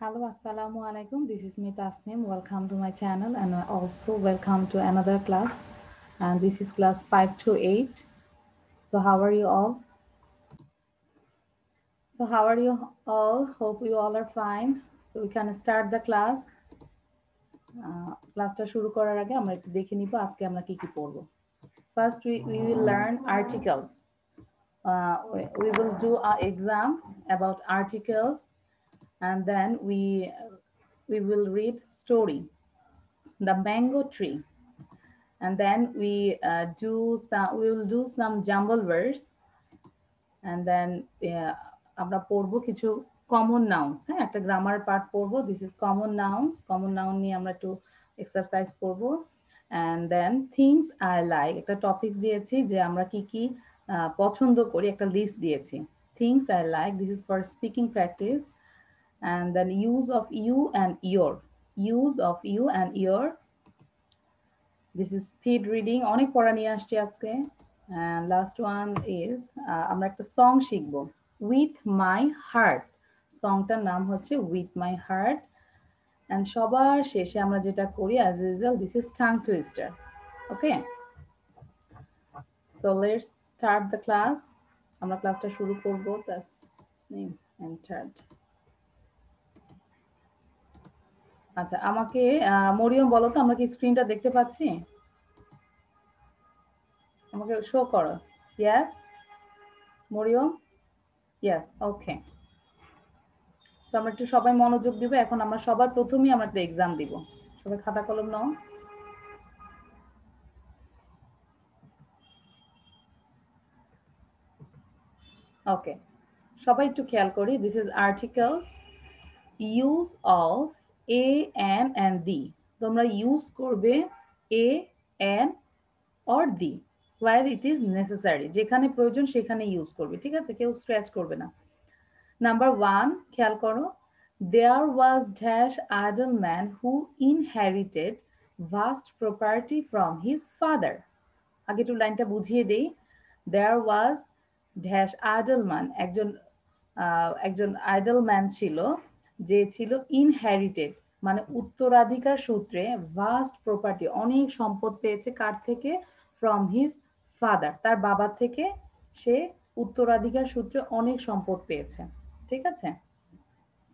Hello, Assalamu alaikum. This is me Tasnim. Welcome to my channel and also welcome to another class. And this is class 5 to 8. So how are you all? So how are you all? Hope you all are fine. So we can start the class. ক্লাসটা শুরু করার আগে আমরা একটু দেখে নিব আজকে আমরা কি কি পড়ব। First we will learn articles. We will do our exam about articles and then we will read story. The mango tree, and then we will do some jumble words, and then আমরা পড়বো কিছু common nouns. হ্যাঁ, একটা grammar part পড়বো। This is common nouns. Common noun নিয়ে আমরা একটু exercise করব। And then things I like, একটা টপিকস দিয়েছি যে আমরা কি কি পছন্দ করি, একটা লিস্ট দিয়েছি। Things I like, this is for speaking practice. And then use of you and your, use of you and your. This is speed reading, অনেক পড়া নিয়ে আসছি আজকে। And last one is আমরা একটা সং শিখবো, With My Heart। সংটার নাম হচ্ছে With My Heart। And সবার শেষে আমরা যেটা করি as usual, this is tongue twister. Okay, so let's start the class. আমরা ক্লাসটা শুরু করব। Tasneem entered. আচ্ছা, আমাকে মরিয়ম বলো তো, আমরা কি স্ক্রিনটা দেখতে পাচ্ছি? আমাকে শো করো। Yes, Maryam? Yes, okay. So আমরা একটু সবাই মনোযোগ দিব। এখন আমরা সবার প্রথমেই আমরা একটা এক্সাম দিব। সবাই খাতা কলম নাও। ওকে, সবাই একটু খেয়াল করি। This is articles. Use of a, an and the. তোমরা ইউজ করবে a, an or the where it is necessary. যেখানে প্রয়োজন সেখানে ইউজ করবে, ঠিক আছে? কেউ স্ক্র্যাচ করবে না। নাম্বার 1 খেয়াল করো, there was dash idle man who inherited vast property from his father. আগে একটু লাইনটা বুঝিয়ে দেই। there was dash idle man, একজন আইডল ম্যান ছিল, যে ছিল ইনহেরিটেড মানে উত্তরাধিকার সূত্রে, ভাস্ট প্রপার্টি অনেক সম্পদ পেয়েছে। কার থেকে? ফ্রম হিজ ফাদার, তার বাবার থেকে সে উত্তরাধিকার সূত্রে অনেক সম্পদ পেয়েছে। ঠিক আছে?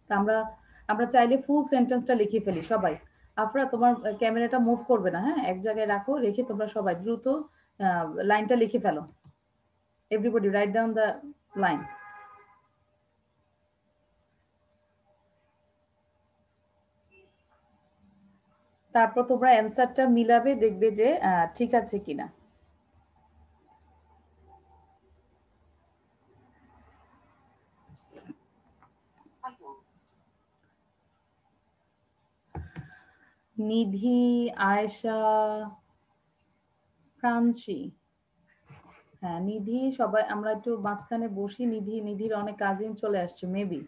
তা আমরা আমরা চাইলে ফুল সেন্টেন্সটা লিখে ফেলি সবাই। আফরা, তোমার ক্যামেরাটা মুভ করবে না, হ্যাঁ? এক জায়গায় রাখো, রেখে তোমরা সবাই দ্রুত লাইনটা লিখে ফেলো। Everybody write down the line. তারপর তোমরা অ্যান্সারটা মিলাবে, দেখবে যে ঠিক আছে কিনা। নিধি, আয়েশা, ফ্রান্সি। হ্যাঁ, নিধি, সবাই আমরা একটু মাঝখানে বসি। নিধির অনেক কাজিন চলে আসছে মেবি।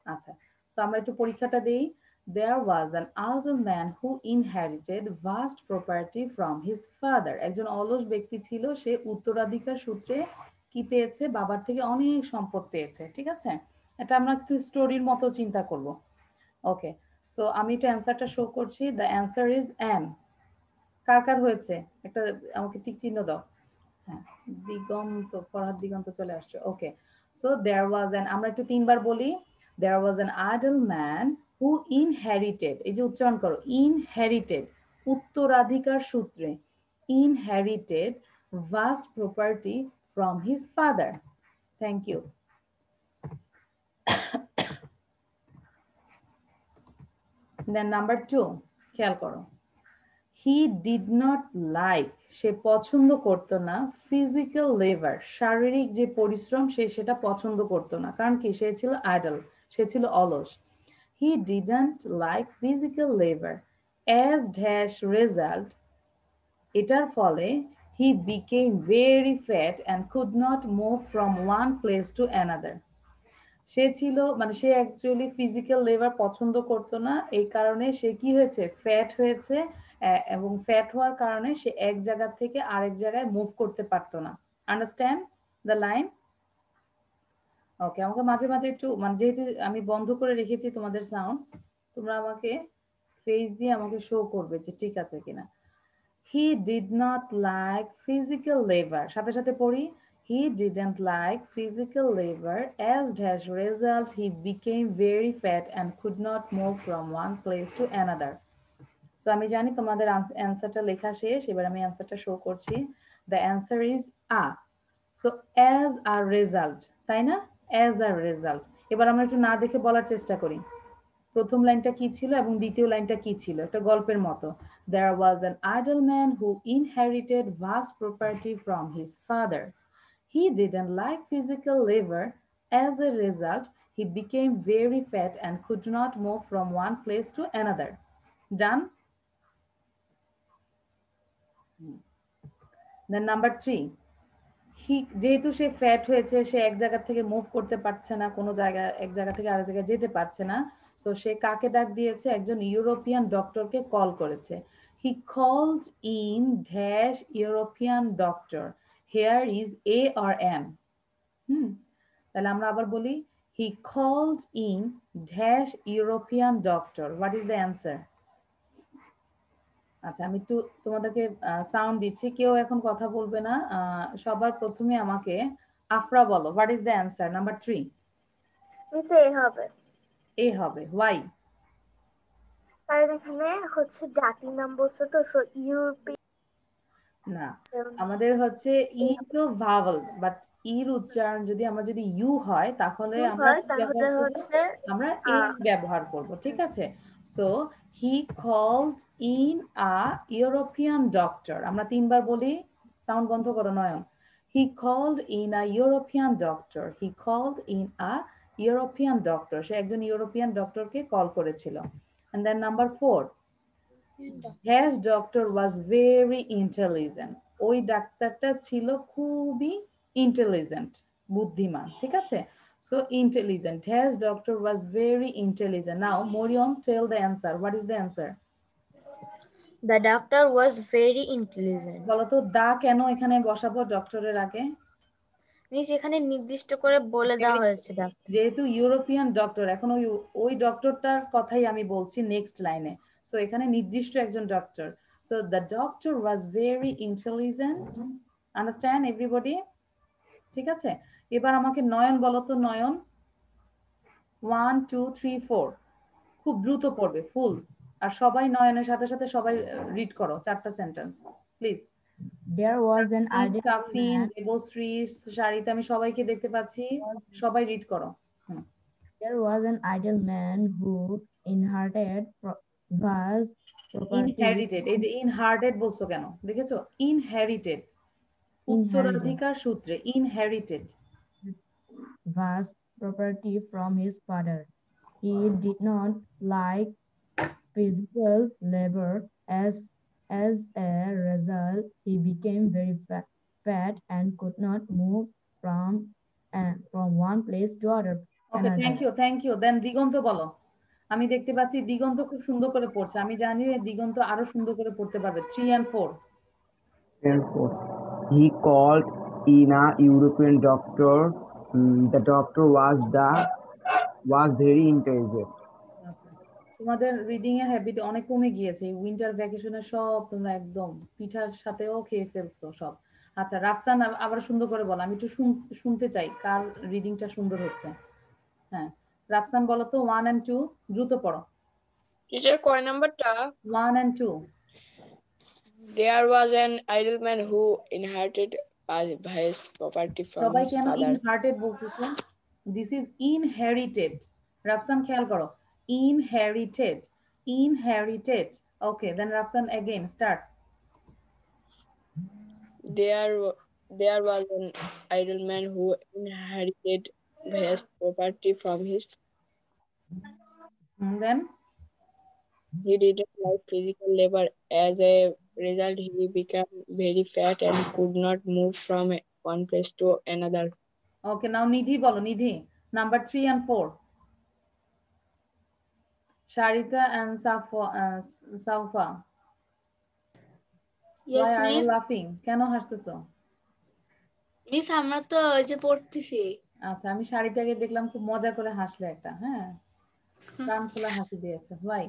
আচ্ছা, সো আমরা একটু পরীক্ষাটা দেই। There was an idle man who inherited vast property from his father. একজন অলস ব্যক্তি ছিল, সে উত্তরাধিকার সূত্রে কি পেয়েছে? বাবার থেকে অনেক সম্পদ পেয়েছে। ঠিক আছে? এটা আমরা একটু স্টোরির মতো চিন্তা করব। ওকে, সো আমি একটু অ্যান্সারটা শো করছি। The answer is an. কার কার হয়েছে? একটা আমাকে টিক চিহ্ন দাও। হ্যাঁ, দিগন্ত, ফরহাদ দিগন্ত চলে আসছে। ওকে, সো দেয়ার ওয়াজ অ্যান, আমরা একটু তিনবার বলি। There was an idle man who inherited, এই যে উচ্চারণ করো, ইনহেরিটেড, উত্তরাধিকার সূত্রে, inherited vast property from his father. Thank you. Then number 2 খেয়াল করো, হি ডিড নট লাইক, সে পছন্দ করতো না, ফিজিক্যাল লেবার, শারীরিক যে পরিশ্রম সে সেটা পছন্দ করতো না। কারণ কি? সে ছিল আইডল, সে ছিল অলস। He didn't like physical labour as dash result, এটার ফলে he became very fat and could not move from one place to another. সে ছিল মানে সে অ্যাকচুয়ালি ফিজিক্যাল লেবার পছন্দ করতো না, এই কারণে সে কি হয়েছে? ফ্যাট হয়েছে। এবং ফ্যাট হওয়ার কারণে সে এক জায়গা থেকে আরেক জায়গায় মুভ করতে পারতো না। Understand the line? ওকে, আমাকে মাঝে মাঝে একটু মানে যেহেতু আমি বন্ধ করে রেখেছি তোমাদের সাউন্ড, তোমরা আমাকে ফেস দিয়ে আমাকে শো করবে যে ঠিক আছে কিনা। He did not like physical labor. সাথে সাথে পড়ি, he didn't like physical labor. As a result, he became very fat and could not move from one place to another. So আমি জানি তোমাদের অ্যান্সারটা লেখা শেষ, এবার আমি অ্যান্সারটা শো করছি। The answer is a. So as a result, তাই না? As a result. এবার আমরা একটু না দেখে বলার চেষ্টা করি প্রথম লাইনটা কি ছিল এবং দ্বিতীয় লাইনটা কি ছিল, একটা গল্পের মতো। There was an idle man who inherited vast property from his father. He didn't like physical labor. As a result, he became very fat and could not move from one place to another. Done? Then number 3. যেহেতু সে fat হয়েছে, সে এক জায়গা থেকে move করতে পারছে না, কোনো জায়গা এক জায়গা থেকে আরেক জায়গায় যেতে পারছে না। সো সে কাকে ডাক দিয়েছে? একজন ইউরোপিয়ান ডক্টরকে কল করেছে। He called in dash European doctor. Here is a or an? তাহলে আমরা আবার বলি, he called in dash European doctor. What is the answer? আচ্ছা, আমি একটু তোমাদেরকে সাউন্ড দিচ্ছি, কেউ এখন কথা বলবে না। সবার প্রথমে আমাকে আফরা বলো, what is the answer number 3? Miss a হবে। এ হবে, হোয়াই? কারণ এখানে হচ্ছে জাতির নাম বলছে তো, সো ইউরোপিয়ান না, আমাদের হচ্ছে ই তো ভাওয়েল, বাট ইর উচ্চারণ যদি আমরা যদি ইউ হয় তাহলে আমরা কি ব্যবহার তাহলে করব? হচ্ছে আমরা এ ব্যবহার করব, ঠিক আছে? So he called in a European doctor. আমরা 3বার বলি, সাউন্ড বন্ধ করো Nayan. He called in a European doctor. He called in a European doctor. সে একজন ইউরোপিয়ান ডক্টরকে কল করেছিল। And then number 4, has doctor was very intelligent. ওই ডাক্তারটা ছিল খুবই ইন্টেলিজেন্ট, বুদ্ধিমান, ঠিক আছে? So intelligent, has doctor was very intelligent. Now Maryam, tell the answer, what is the answer? The doctor was very intelligent. বলো তো, দা কেন এখানে বসাবো ডক্টরের আগে? মিস এখানে নির্দিষ্ট করে বলে দেওয়া হয়েছে ডাক্তার। যেহেতু ইউরোপিয়ান ডক্টর, এখন ওই ডক্টরটার কথাই আমি বলছি নেক্সট লাইনে। সো এখানে নির্দিষ্ট একজন doctor. So the doctor was very intelligent. Understand everybody? ঠিক আছে, এবার আমাকে নয়ন বলো তো, নয়ন 1 2 3 4 খুব দ্রুত পড়বে ফুল, আর সবাই নয়নের সাথে সাথে সবাই রিড করো 4টা sentence please. There was an idle কাফিন, man. দেবশ্রী, শারিতা, আমি সবাইকে দেখতে পাচ্ছি, সবাই রিড করো। There was an idle man who inherited vast property. Inherited, এই যে ইনহার্টেড বলছো কেন দেখেছো? ইনহেরিটেড, উত্তরাধিকার সূত্রে inherited. Vast property from his father. He did not like physical labor. As a result, he became very fat and could not move from one place to okay, thank another. You, thank you. Then Diganta বলো। আমি দেখতে পাচ্ছি দিগন্ত খুব সুন্দর করে পড়ছে, আমি জানি দিগন্ত আরো সুন্দর করে পড়তে পারবে। 3 and 4. And fourth, he called in a European doctor. The doctor was very intelligent. আচ্ছা, তোমাদের রিডিং এর হ্যাবিট অনেক কমে গিয়েছে এই উইন্টার ভ্যাকেশনে, সব তোমরা একদম পিঠার সাথেও খেয়ে ফেলছো সব। আচ্ছা রাফসান, আবার সুন্দর করে বলো, আমি একটু শুনতে চাই কার রিডিংটা সুন্দর হচ্ছে। হ্যাঁ, রাফসান বলো তো 1 and 2, দ্রুত পড়ো। টিচার কয় নাম্বারটা? 1 and 2. There was an idle man who inherited vast property from সবাই his কেন father. ইনহার্টেড বলতেছো? This is inherited. রাফসান খেয়াল করো, inherited, inherited. Okay, then Rafsan again start. There was an idle man who inherited vast property from his then he didn't like physical labor. As a result, he became very fat and could not move from one place to another. ওকে, নাও নিধি বলো, নিধি number 3 and 4. Sharita and Saufa. Yes, Why are you miss. laughing? কেন হাসতেছো? Miss আমরা তো ওই যে পড়তেছি। আচ্ছা, আমি শাড়িটাকে দেখলাম খুব মজা করে হাসলে একটা, হ্যাঁ, প্রাণ খোলা হাসি দিয়েছে। Why?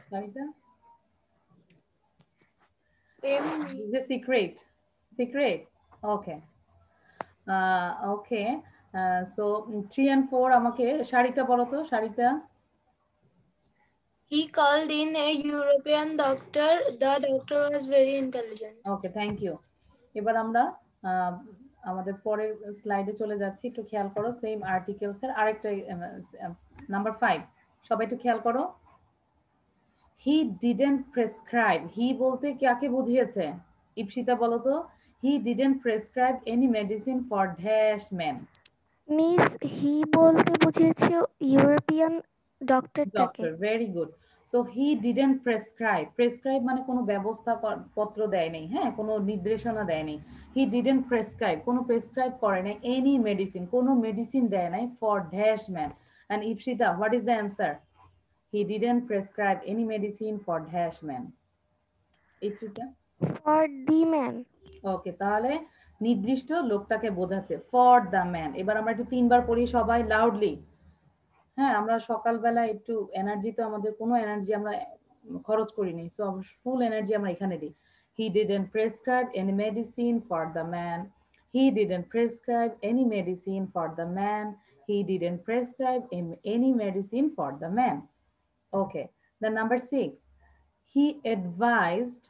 শাড়িটা? Is a secret? Secret? Okay. Okay. So 3 and 4 আমাকে শাড়িটা বলো তো, শাড়িটা। He called in a European doctor. The doctor was very intelligent. Okay, thank you. এবার আমরা আমাদের পরের স্লাইডে চলে যাচ্ছি, একটু খেয়াল করো। সেম আর্টিকেলস এর আরেকটা নাম্বার 5, সবাই একটু খেয়াল করো। হি ডিডেন্ট প্রেসক্রাইব, হি বলতে কাকে বুঝিয়েছে? ইপসিতা বলো তো। He didn't prescribe any medicine for dash man. Miss he বলতে বুঝিয়েছে ইউরোপিয়ান ডক্টরটাকে। Doctor, very good. So he didn't prescribe, prescribe মানে কোনো ব্যবস্থা পত্র দেয় নাই, হ্যাঁ, কোনো নির্দেশনা দেয় নাই। হি ডিডেন্ট প্রেসক্রাইব, কোনো প্রেসক্রাইব করে নাই এনি মেডিসিন, কোনো মেডিসিন দেয় নাই for dash man. And Ipsita, what is the answer? He didn't prescribe any medicine for dash man. Ipsita? For the man. Okay, তাহলে নির্দিষ্ট লোকটাকে বোঝাচ্ছে, ফর দ্য ম্যান। এবার আমরা একটু 3 বার পড়ি সবাই লাউডলি। হ্যাঁ, আমরা সকালবেলা একটু এনার্জি, তো আমাদের কোনো এনার্জি আমরা খরচ করিনি, সো ফুল এনার্জি আমরা এখানে দিই। He didn't prescribe any medicine for the man, he didn't prescribe any medicine for the man, he didn't prescribe any medicine for the man. Okay, the number 6, he advised,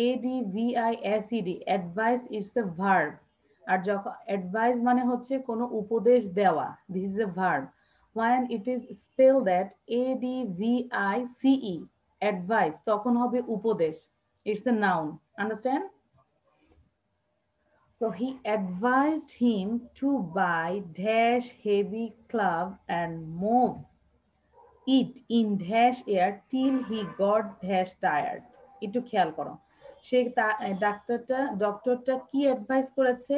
advised, advice is a verb, আর যখন advise মানে হচ্ছে কোনো উপদেশ দেওয়া, this is a verb. When it is spelled that advice, advice, তখন হবে উপদেশ, it's a noun, understand? So he advised him to buy dash heavy club and move it in dash air till he got dash tired. একটু খেয়াল করো, সে ডক্টরটা কি advice করেছে?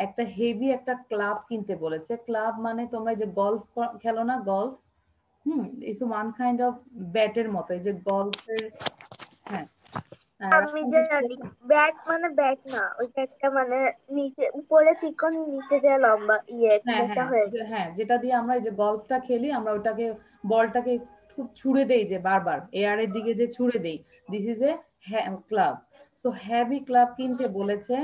একটা heavy একটা ক্লাব কিনতে বলেছে। ক্লাব মানে তোমরা যে গলফ খেলো না, golf, it's one kind of ব্যাটের মতো, এই যে গলফের, হ্যাঁ, আমি জানি ব্যাট মানে ব্যাট না, ওইটা একটা মানে নিচে উপরে চিকন নিচে যে লম্বা যেটা হয়ে যায়। হ্যাঁ, যেটা দিয়ে আমরা এই যে গলফটা খেলি, আমরা ওটাকে বলটাকে খুব ছুড়ে দেই যে বারবার এয়ারের দিকে যে ছুড়ে দেই, this is A club. So heavy club কিনতে বলেছে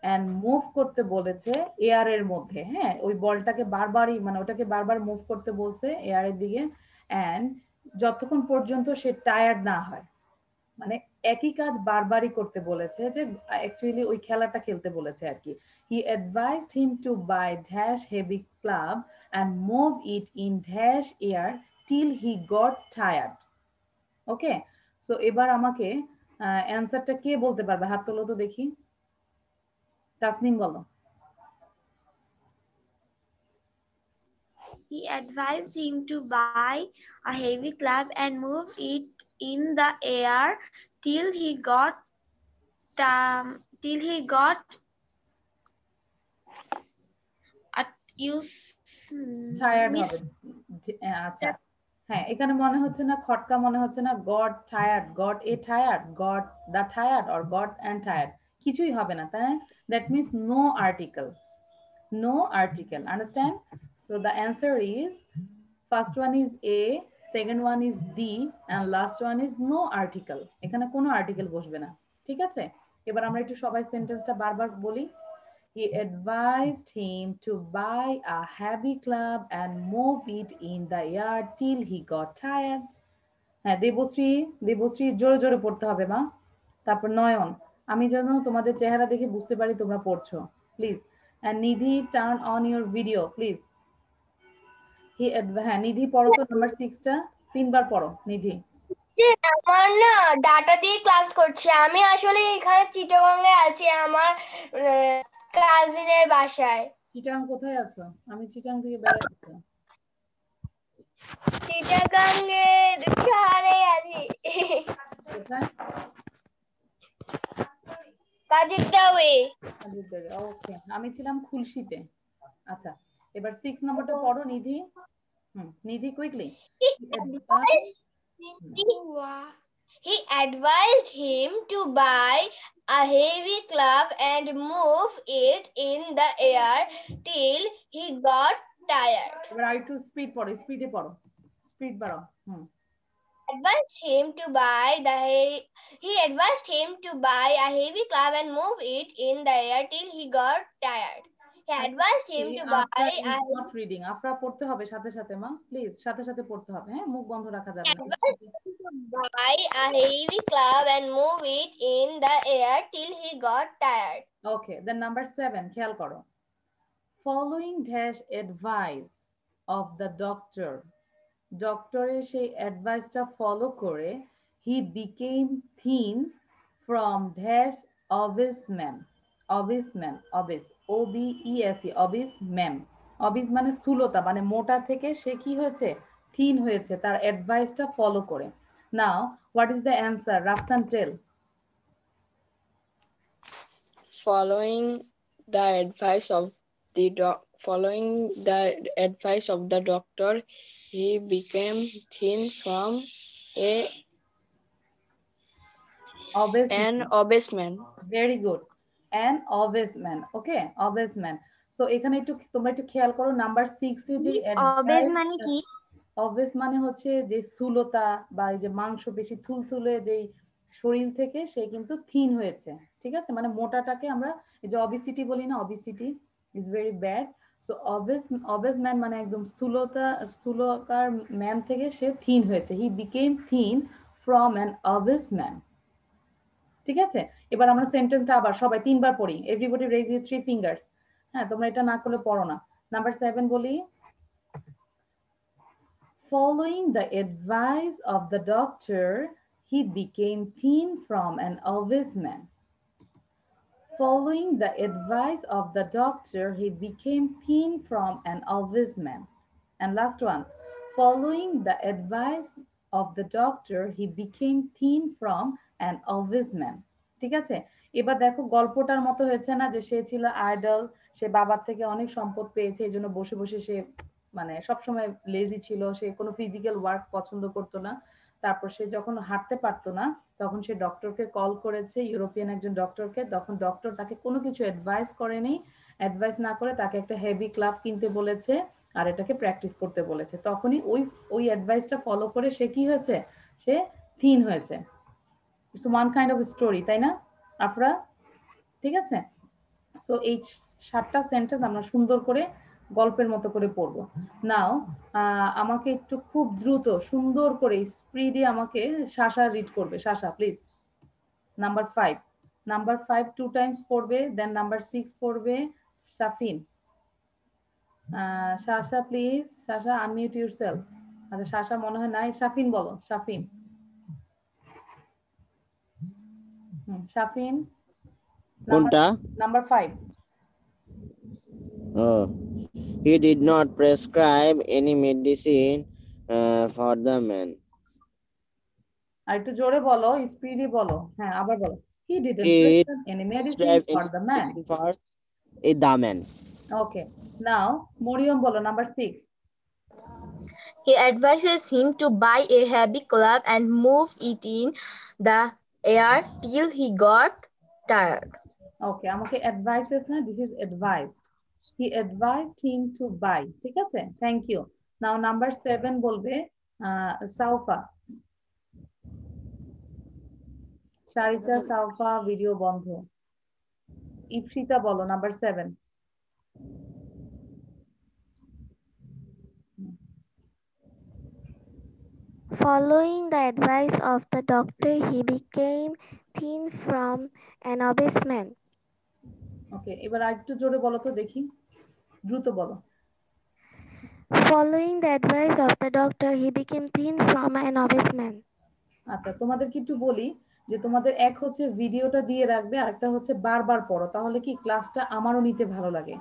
অ্যান্ড মুভ করতে বলেছে এয়ারের মধ্যে, হ্যাঁ, ওই বলটাকে বারবারই মানে ওটাকে বারবার মুভ করতে বলছে এয়ারের দিকে, অ্যান্ড যতক্ষণ পর্যন্ত সে টায়ার্ড না হয়, মানে একই কাজ বারবারই করতে বলেছে, যে অ্যাকচুয়ালি ওই খেলাটা খেলতে বলেছে আর কি। He advised him to buy dash heavy club and move it in dash air till he got tired. Okay, so এবার আমাকে অ্যান্সারটা কে বলতে পারবে? হাত তোলো তো দেখি। তাসনিম বলো। He advised him to buy a heavy club and move it in the air till he got tired হবে, আচ্ছা, হ্যাঁ, এখানে মনে হচ্ছে না খটকা, মনে হচ্ছে না got tired, got a tired, got the tired or got and tired, কিছুই হবে না, তাই? That means no article, no article, understand? So the answer is, first one is A, second one is D, and last one is no article. এখানে কোনো article বসবে না, ঠিক আছে? এবার আমরা একটু সবাই সেন্টেন্সটা বারবার বলি। He advised him to buy a heavy club and move it in the yard till he got tired. হ্যাঁ, দেবশ্রী জোরে জোরে পড়তে হবে মা। তারপর নয়ন, আমি যেন তোমাদের চেহারা দেখে বুঝতে পারি তোমরা পড়ছো, please. And Nidhi, turn on your video, please. হ্যাঁ, নিধি পড়ো তো নাম্বার 6টা, 3 বার পড়ো নিধি। আমার না ডাটা দিয়ে ক্লাস করছি, আমি আসলে এখানে চিটাগং-এ আছি আমার কাজিনের বাসায়। চিটাগাং কোথায় আছো? আমি চিটাগাং থেকে বেড়াচ্ছি। চিটাগং-এর ধারে আছি। কোথায়? কাজিরদাওয়ে। ওকে, আমি ছিলাম খুলশিতে। আচ্ছা, এবার 6 নম্বরটা পড়ো নিধি। নিধি, quickly. He advised him to buy a heavy club and move it in the air till he got tired. এবার আরেকটু স্পিড পড়ো, স্পিডে পড়ো, স্পিড বাড়াও। Advised him to buy he advised him to buy a heavy club and move it in the air till he got tired. He advised him to buy a not reading. Afra পড়তে হবে সাথে সাথে মা, please সাথে সাথে পড়তে হবে, হ্যাঁ মুখ বন্ধ রাখা যাবে না। advised him to buy a heavy club and move it in the air till he got tired. Okay, then number 7 খেয়াল করো। Following dash advice of the doctor. ডক্টরের সেই অ্যাডভাইসটা ফলো করে he became thin from dash obese man. Obese man, obese, O-B-E-S-E, obese man. Obese মানে স্থূলতা, মানে মোটা থেকে সে কি হয়েছে, থিন হয়েছে তার অ্যাডভাইসটা ফলো করে। Now, what is the answer? Rafsan, tell. Following the advice of the doctor, he became thin from an obese man. Very good. An obese man. Okay, obese man. So এখানে একটু তোমরা একটু খেয়াল করো number 6 এ যে obese মানে কি? obese মানে হচ্ছে যে স্থূলতা বা এই যে মাংস বেশি থুলথুলে যেই শরীর থেকে সে কিন্তু থিন হয়েছে, ঠিক আছে, মানে মোটাটাকে আমরা এই যে obesity বলি না, obesity is very bad. So obese man মানে একদম স্থূলকার ম্যান থেকে সে থিন হয়েছে, he became thin from an obese man. ঠিক আছে, এবার আমরা সেন্টেন্সটা আবার সবাই 3 বার পড়ি। Everybody raise your 3 fingers. হ্যাঁ, তোমরা এটা না করলে পড়ো না। নাম্বার 7 বলি, following the advice of the doctor, he became thin from an obese man. Following the advice of the doctor, he became thin from an obese man. And last one, following the advice of the doctor, he became thin from an obese man. ঠিক আছে, এবার দেখো গল্পটার মতো হয়েছে না, যে সে ছিল আইডল, সে বাবার থেকে অনেক সম্পদ পেয়েছে, এই জন্য বসে বসে সে মানে সবসময় লেজি ছিল, সে কোনো ফিজিক্যাল ওয়ার্ক পছন্দ করতো না। তারপর সে যখন হাঁটতে পারতো না তখন সে ডক্টরকে কল করেছে, ইউরোপিয়ান একজন ডক্টরকে। তখন ডক্টর তাকে কোনো কিছু অ্যাডভাইস করেনি, অ্যাডভাইস না করে তাকে একটা হেভি ক্লাব কিনতে বলেছে আর এটাকে প্র্যাকটিস করতে বলেছে। তখনই ওই অ্যাডভাইসটা ফলো করে সে কি হয়েছে, সে থিন হয়েছে। It's one kind of story, তাই না আফরা? ঠিক আছে, সো এই 7টা সেন্টেন্স আমরা সুন্দর করে গল্পের মতো করে পড়বো। নাও আমাকে একটু খুব দ্রুত সুন্দর করে স্পিডে আমাকে শাসা রিড করবে। শাসা প্লিজ। নাম্বার 5 2 টাইমস পড়বে, দেন নাম্বার 6 পড়বে সাফিন। শাসা please, শাসা unmute yourself. আচ্ছা শাসা মনে হয় নাই, সাফিন বলো, সাফিন। সাফিন কোনটা? Number 5। He did not prescribe any medicine for the man. আর একটু জোরে বলো, স্পিডে বলো। হ্যাঁ আবার বলো। He didn't prescribe any medicine for the man. Okay, now Moriam bolo, number 6. He advises him to buy a heavy club and move it in the air till he got tired. Okay, আমাকে advices না, this is advised. He advised him to buy. ঠিক আছে, thank you. Now number 7 বলবে সাউফা। শারিতা, সাউফা video বন্ধ। ইপসিতা বলো, number 7। Following the advice of the doctor, he became thin from an obese man. ওকে, এবার আরেকটু জোরে বলো তো দেখি, দ্রুত বলো। Following the advice of the doctor, he became thin from an obese man. আচ্ছা, তোমাদেরকে একটু বলি যে তোমাদের এক হচ্ছে ভিডিওটা দিয়ে রাখবে, আরেকটা হচ্ছে বারবার পড়ো, তাহলে কি ক্লাসটা আমারও নিতে ভালো লাগে।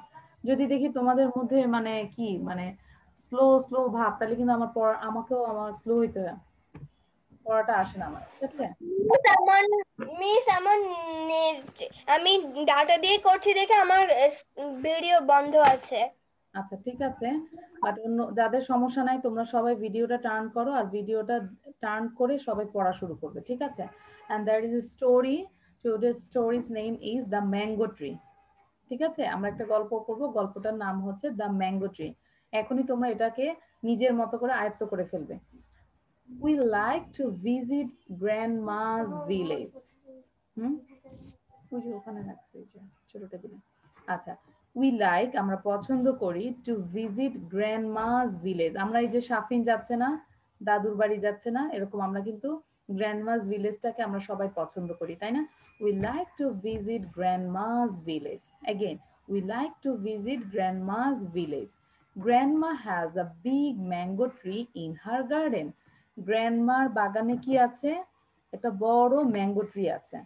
যদি দেখি তোমাদের মধ্যে মানে কি মানে স্লো ভাব, তাহলে কিন্তু আমাকেও স্লো হইতে হয়, পড়াটা আসে না আমার। ঠিক আছে মিস, আমি ডাটা দিয়ে করছি দেখে আমার ভিডিও বন্ধ আছে। আচ্ছা ঠিক আছে, বাট অন্য যাদের সমস্যা নাই তোমরা সবাই ভিডিওটা টার্ন করো, আর ভিডিওটা টার্ন করে সবাই পড়া শুরু করবে। ঠিক আছে, and there is a story. Today's story's name is The Mango Tree. ঠিক আছে, আমরা একটা গল্প পড়বো, গল্পটার নাম হচ্ছে দ্য ম্যাঙ্গো ট্রি। এখনই তোমরা এটাকে নিজের মতো করে আয়ত্ত করে ফেলবে। We like to visit grandma's village. ওই যে ওখানে রাখছে এই যে ছোট টেবিলে। আচ্ছা, we like আমরা পছন্দ করি to visit grandma's village। আমরা এই যে শাফিন যাচ্ছে না, দাদুর বাড়ি যাচ্ছে না, এরকম আমরা কিন্তু grandma's villageটাকে আমরা সবাই পছন্দ করি, তাই না? We like to visit grandma's village. Again, we like to visit grandma's village. Grandma has a big mango tree in her garden. গ্র্যান্ডমার বাগানে কি আছে? একটা বড় ম্যাঙ্গো ট্রি আছে।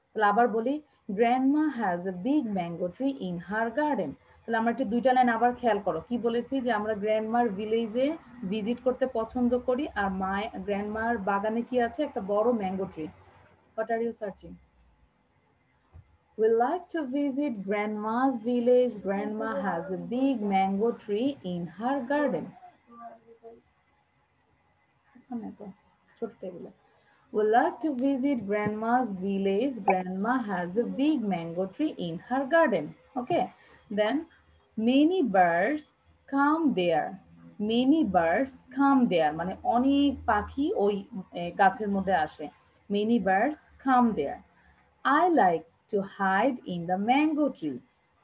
তাহলে আবার বলি, grandma has a big mango tree in her garden. তাহলে আমরা একটু দুইটা লাইন আবার খেয়াল করো, কি বলেছি যে আমরা গ্র্যান্ডমার ভিলেজে ভিজিট করতে পছন্দ করি, আর গ্র্যান্ডমার বাগানে কি আছে? একটা বড় mango tree. What are you searching? We like to visit grandma's village. Grandma has a big mango tree in her garden. ছোট টেবিলে। We like to visit grandma's village. Grandma has a big mango tree in her garden. Okay. Then many birds come there. Many birds come there. মানে অনেক পাখি ওই গাছের মধ্যে আসে। Many birds come there. I like to hide in the mango tree.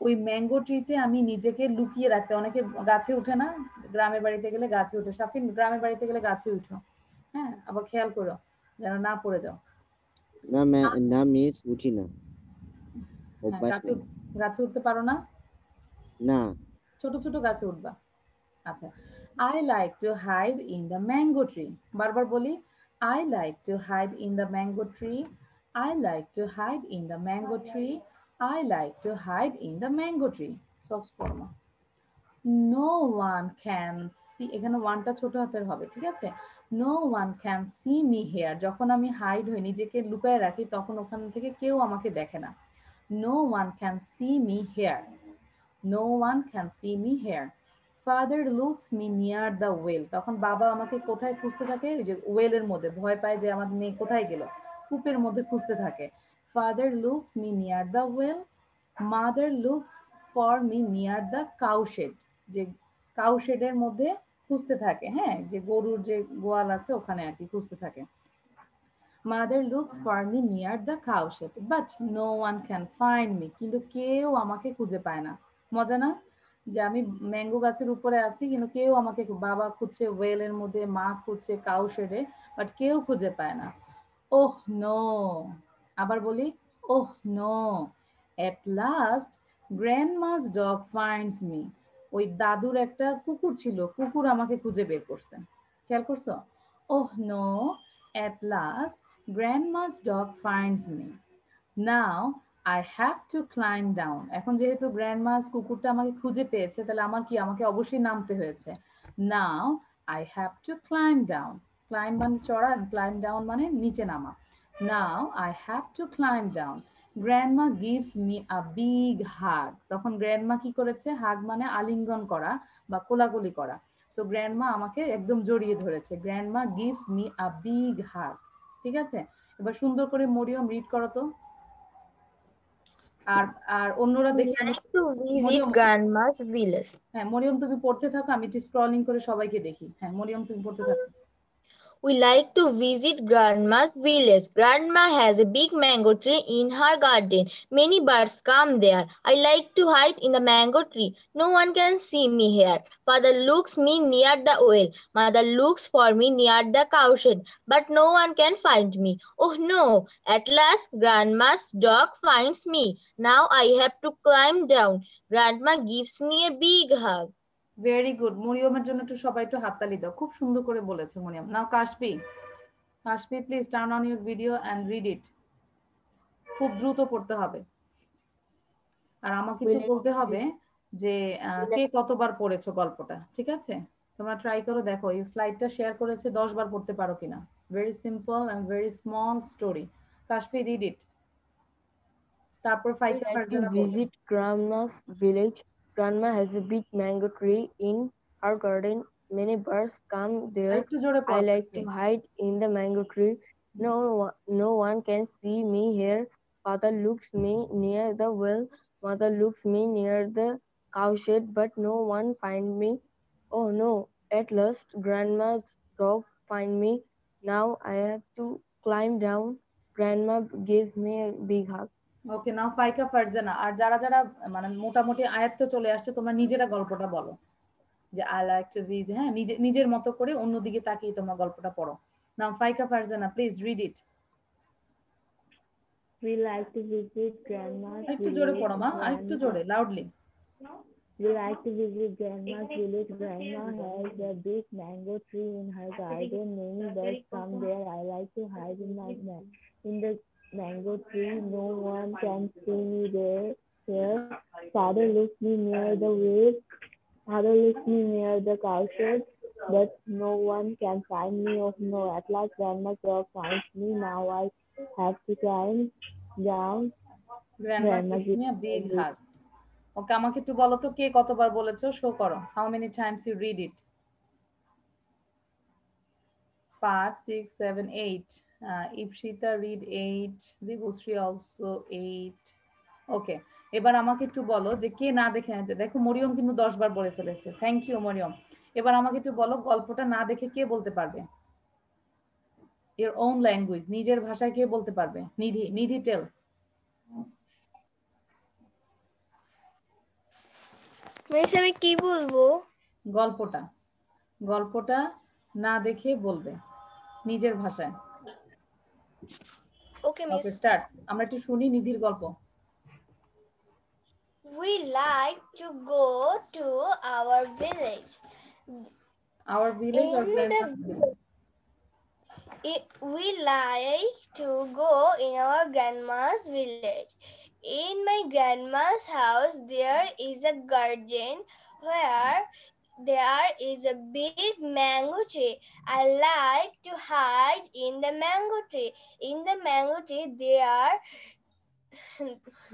ওই mango ট্রিতে আমি নিজেকে লুকিয়ে রাখতে, অনেকে গাছে উঠে না, গ্রামের বাড়িতে গেলে গাছে উঠে। সাফিন, গ্রামের বাড়িতে গেলে গাছে উঠো, হ্যাঁ, আবার খেয়াল করো যেন না পড়ে যাও। না মিস, উঠি না, গাছে উঠতে পারো না? না, ছোট ছোট গাছে উঠবা। আচ্ছা, I like to hide in the mango tree. বারবার বলি, I like to hide in the mango tree. I like to hide in the mango tree. I like to hide in the mango tree. Socks পড়ো না। No one can see, এখানে ওয়ানটা ছোট হাতের হবে, ঠিক আছে? No one can see me here. যখন আমি হাইড হই, নিজেকে লুকায় রাখি, তখন ওখান থেকে কেউ আমাকে দেখে না। No one can see me here. No one can see me here. Father looks me near the well. তখন বাবা আমাকে কোথায় খুঁজতে থাকে? ওই যে ওয়েলের মধ্যে, ভয় পায় যে আমার মেয়ে কোথায় গেল, কূপের মধ্যে খুঁজতে থাকে। Father looks me near the well. Mother looks for me near the cow shed. যে কাউ শেডের মধ্যে খুঁজতে থাকে, হ্যাঁ, যে গরুর যে গোয়াল আছে ওখানে আর কি খুঁজতে থাকে। Mother looks for me near the cow shed, but no one can find me. কিন্তু কেউ আমাকে খুঁজে পায় না। মজা না? যে আমি ম্যাঙ্গো গাছের উপরে আছি, কিন্তু কেউ আমাকে, বাবা খুঁজছে ওয়েলের মধ্যে, মা খুঁজছে কাউ শেডে, বাট কেউ খুঁজে পায় না। ওহ নো, আবার বলি, oh no, at last grandma's dog finds me. ওই দাদুর একটা কুকুর ছিল, কুকুর আমাকে খুঁজে বের করছে। খেয়াল করছো? Oh no, at last grandma's dog finds me. Now I have to climb down. এখন যেহেতু গ্র্যান্ডমাস কুকুরটা আমাকে খুঁজে পেয়েছে, তাহলে আমার কি, আমাকে অবশ্যই নামতে হয়েছে। Now I have to climb down. Climb মানে চড়া, climb down মানে নিচে নামা। Now I have to climb down. Grandma gives me a big hug. তখন গ্র্যান্ডমা কি করেছে? হাগ মানে আলিঙ্গন করা বা কোলাকুলি করা। সো গ্র্যান্ডমা আমাকে একদম জড়িয়ে ধরেছে। Grandma gives me a big hug. ঠিক আছে? এবার সুন্দর করে মরিয়ম রিড করো তো। আর অন্যরা দেখি, to visit grandma's village. হ্যাঁ মরিয়ম তুমি পড়তে থাকো, আমি একটু স্ক্রলিং করে সবাইকে দেখি। হ্যাঁ মরিয়ম তুমি পড়তে থাকো। We like to visit grandma's village. Grandma has a big mango tree in her garden. Many birds come there. I like to hide in the mango tree. No one can see me here. Father looks me near the well. Mother looks for me near the cow shed. But no one can find me. Oh no! At last grandma's dog finds me. Now I have to climb down. Grandma gives me a big hug. Very good. মরিয়মের জন্য একটু সবাই একটু হাততালি দাও, খুব সুন্দর করে বলেছে Maryam. Now Kashfi, Kashfi please turn on your video and read it. খুব দ্রুত পড়তে হবে, আর আমাকে একটু বলতে হবে যে কে কতবার পড়েছো গল্পটা, ঠিক আছে? তোমরা ট্রাই করো, দেখো এই স্লাইডটা শেয়ার করেছে, 10 বার পড়তে পারো কিনা। Very simple and very small story. Kashfi read it, তারপর ফাইকা ফারজানা বলবে। Visit grandma's village. Grandma has a big mango tree in her garden. Many birds come there. একটু জোরে পড়ো। I like to hide in the mango tree. No one can see me here. Father looks me near the well. Mother looks me near the cowshed, but no one find me. Oh no, at last grandma's dog find me. Now I have to climb down. Grandma gives me a big hug. ওকে, নাও ফাইকা ফারজানা আর যারা যারা মানে মোটামুটি আয়ত্তে চলে আসছে তোমরা নিজেরা গল্পটা বলো, যে আই লাইক টু ভিজিট, হ্যাঁ নিজের মতো করে অন্যদিকে তাকিয়ে তোমরা গল্পটা পড়ো। Now Faika Farzana, please read it. We like to visit grandma's একটু জোরে village. পড়ো মা, আর একটু জোরে, loudly. We like to visit grandma's village. Grandma has a big mango tree in her garden. Many birds come there. I like to hide in the mango tree. No one can see me there. Here, father looks me near the well. Father looks me near the cowshed, but no one can find me. Oh no! At last, grandma's dog finds me. Now I have to climb down. Grandma give me a big hug. Okay, আমাকে একটু বলো তো কে কতবার বলেছো, show করো। How many times you read it? 5, 6, 7, 8. Ipshita read 8. Debushree also 8. ওকে, এবার আমাকে একটু বলো যে কে না দেখে আছে। দেখো মরিয়ম কিন্তু 10 বার বলে ফেলেছে। Thank you Maryam. এবার আমাকে একটু বলো গল্পটা না দেখে কে বলতে পারবে? your own language, নিজের ভাষায় কে বলতে পারবে? নিধি টেল। মিস আমি কি বলবো? গল্পটা না দেখে বলবে নিজের ভাষায়। ওকে মিস। Okay start. আমরা একটু শুনি নিধির গল্প। We like to go to our village. Our village or grandma's village? We like to go in our grandma's village. In my grandma's house, there is a garden where there is a big mango tree. I like to hide in the mango tree. In the mango tree, there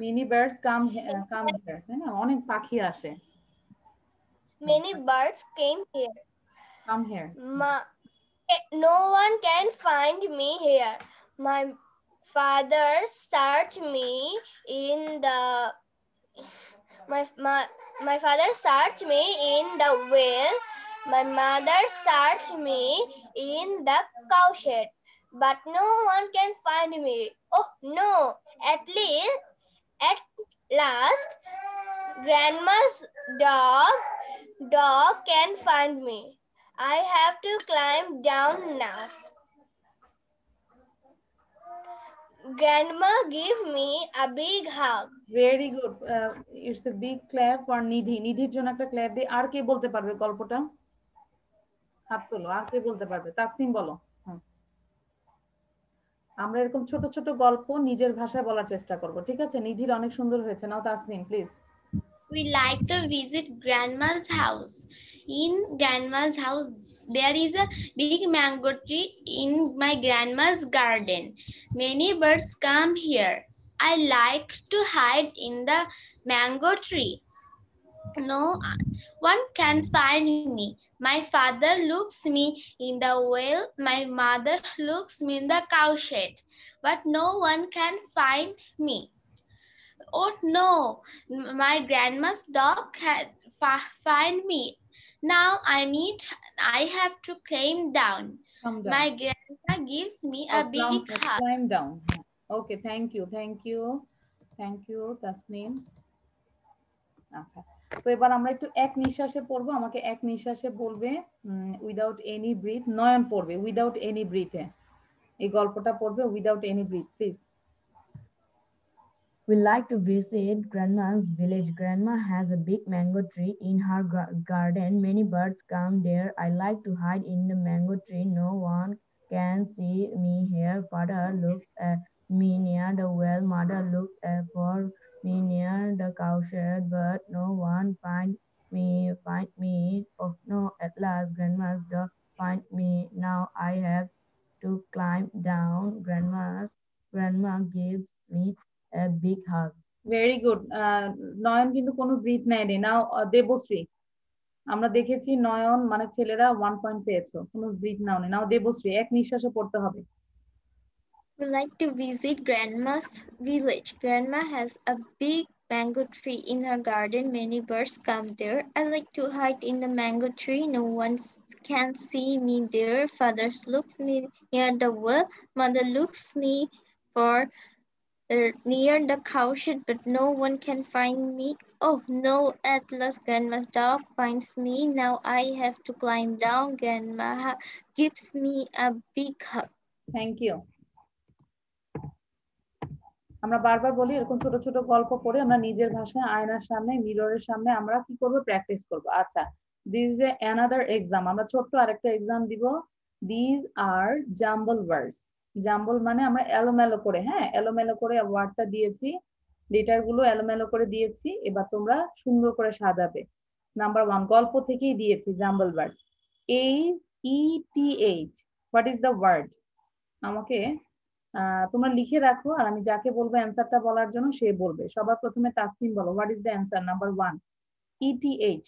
many birds come here, তাই না? অনেক পাখি আসে। Many birds came here. Come here. No one can find me here. My father searched me in the my father searched me in the well. My mother searched me in the cowshed, but no one can find me. Oh no! At last, grandma's dog can find me. I have to climb down now. Grandma gave me a big hug. Very good. It's a big clap for Nidhi. নিধির জন্য একটা clap দিই। আর কে বলতে পারবে গল্পটা? হাত তোলো, আর কে বলতে পারবে? তাসনিম বলো। আমরা এরকম ছোট ছোট গল্প নিজের ভাষায় বলার চেষ্টা করব, ঠিক আছে? নিধির অনেক সুন্দর হয়েছে। Now Tasnim please. We like to visit grandma's house. In grandma's house, there is a big mango tree in my grandma's garden. Many birds come here. I like to hide in the mango tree. No one can find me. My father looks me in the well. My mother looks me in the cowshed, but no one can find me. Oh no, my grandma's dog can find me. Now I have to climb down. My grandma gives me a big hug. Climb down. Okay, thank you Tasnim. আচ্ছা, তো এবার আমরা একটু এক নিঃশ্বাসে পড়বো। আমাকে এক নিঃশ্বাসে বলবে উইদাউট এনি ব্রিথ। নয়ন পড়বে উইদাউট এনি ব্রিথে এই গল্পটা পড়বে, without any breath please. We like to visit grandma's village. Grandma has a big mango tree in her garden. Many birds come there. I like to hide in the mango tree. No one can see me here. Father looks at me near the well. Mother looks for me near the cowshed, but no one find me. Oh no! At last, grandma's dog find me. Now I have to climb down. Grandma gives me a big hug. Very good. নয়ন কিন্তু কোনো breathe নেয়নি। নাও দেবশ্রী, আমরা দেখেছি নয়ন মানে ছেলেরা 1 point পেয়েছো, কোনো breathe নাওনি। নাও দেবশ্রী, এক নিঃশ্বাসে পড়তে হবে। We like to visit grandma's village. Grandma has a big mango tree in her garden. Many birds come there. I like to hide in the mango tree. No one can see me there. Father looks me near the well. Mother looks me for near the cowshed, but no one can find me. Oh no, at last Grandma's dog finds me. Now I have to climb down. Grandma gives me a big hug. Thank you. আমরা বারবার বলি এরকম ছোট ছোট গল্প পড়ে আমরা নিজের ভাষায় আয়নার সামনে মিররের সামনে আমরা কি করব প্র্যাকটিস করব আচ্ছা দিস ইজ অ্যানাদার এক্সাম আমরা ছোট্ট আরেকটা এক্সাম দিব this are jumble words jumble মানে আমরা এলোমেলো করে হ্যাঁ এলোমেলো করে ওয়ার্ডটা দিয়েছি লেটার গুলো এলোমেলো করে দিয়েছি এবার তোমরা সুন্দর করে সাজাবে নাম্বার 1 গল্প থেকেই দিয়েছি jumble word AETH what is the word আমাকে তোমরা লিখে রাখো আর আমি যাকে বলবো অ্যানসারটা বলার জন্য সে বলবে সবার প্রথমে তাসনিম বলো what is the answer number 1 ETH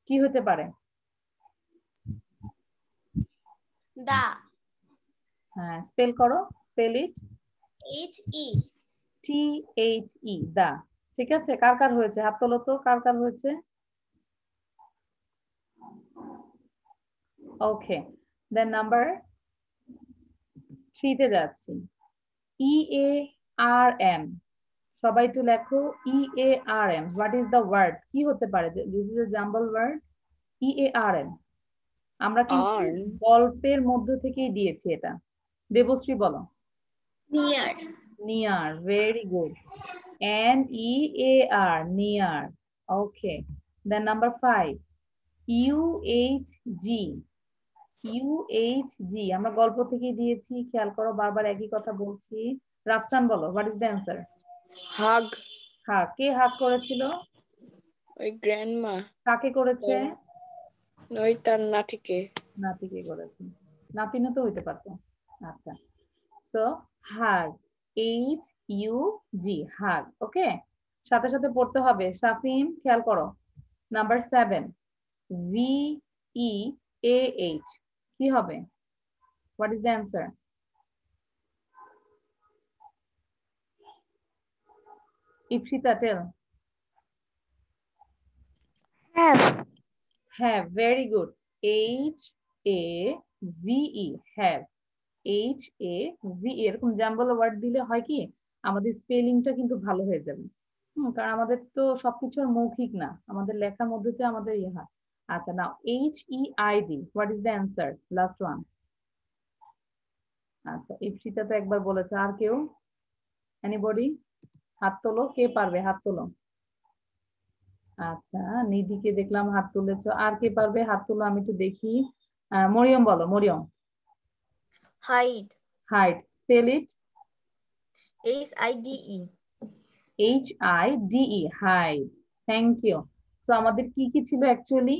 কি হতে পারে দা হ্যাঁ স্পেল করো স্পেল ইট THE দা ঠিক আছে কার কার হয়েছে হাত তোলো তো কার কার হয়েছে ওকে দেন নাম্বার 3 তে যাচ্ছি EARM সবাই একটু লেখো EARM what is the word কি হতে পারে this is a jumble word EARM আমরা কিন্তু গল্পের মধ্য থেকেই দিয়েছি এটা দেবশ্রী বলো Near. near very good NEAR near okay then number 5 UHG UHG আমরা গল্প থেকে দিয়েছি খেয়াল করো বারবার একই কথা বলছি রাফসান বলো হোয়াট ইজ দ্য অ্যানসার হাগ হ্যাঁ কে হাগ করেছিল ওই গ্র্যান্ডমা কাকে করেছে ওই তার নাতিকে করেছে নাতিনও তো হইতে পারতো আচ্ছা সো হাগ HUG হাগ ওকে সাথে সাথে পড়তে হবে শাফিন খেয়াল করো নাম্বার 7 VEAH কি হবে what is the answer Ipsita tell have very good HAVE have HAVE এরকম জাম্বল ওয়ার্ড দিলে হয় কি আমাদের স্পেলিংটা কিন্তু ভালো হয়ে যাবে কারণ আমাদের তো সবকিছুর মৌখিক না আমাদের লেখার মধ্যে আমাদের ইয়ে হয় আচ্ছা নাও HEID what is the answer last one আচ্ছা ইপসিতা তো একবার বলেছে আর কেউ এনিবডি হাত তোলো কে পারবে হাত তোলো আচ্ছা নিধিকে দেখলাম হাত তুলেছো আর কে পারবে হাত তোলো আমি একটু দেখি মরিয়ম বলো Mariam Hide. hide spell it HIDE. HIDE hide thank you so আমাদের কি কি ছিল অ্যাকচুয়ালি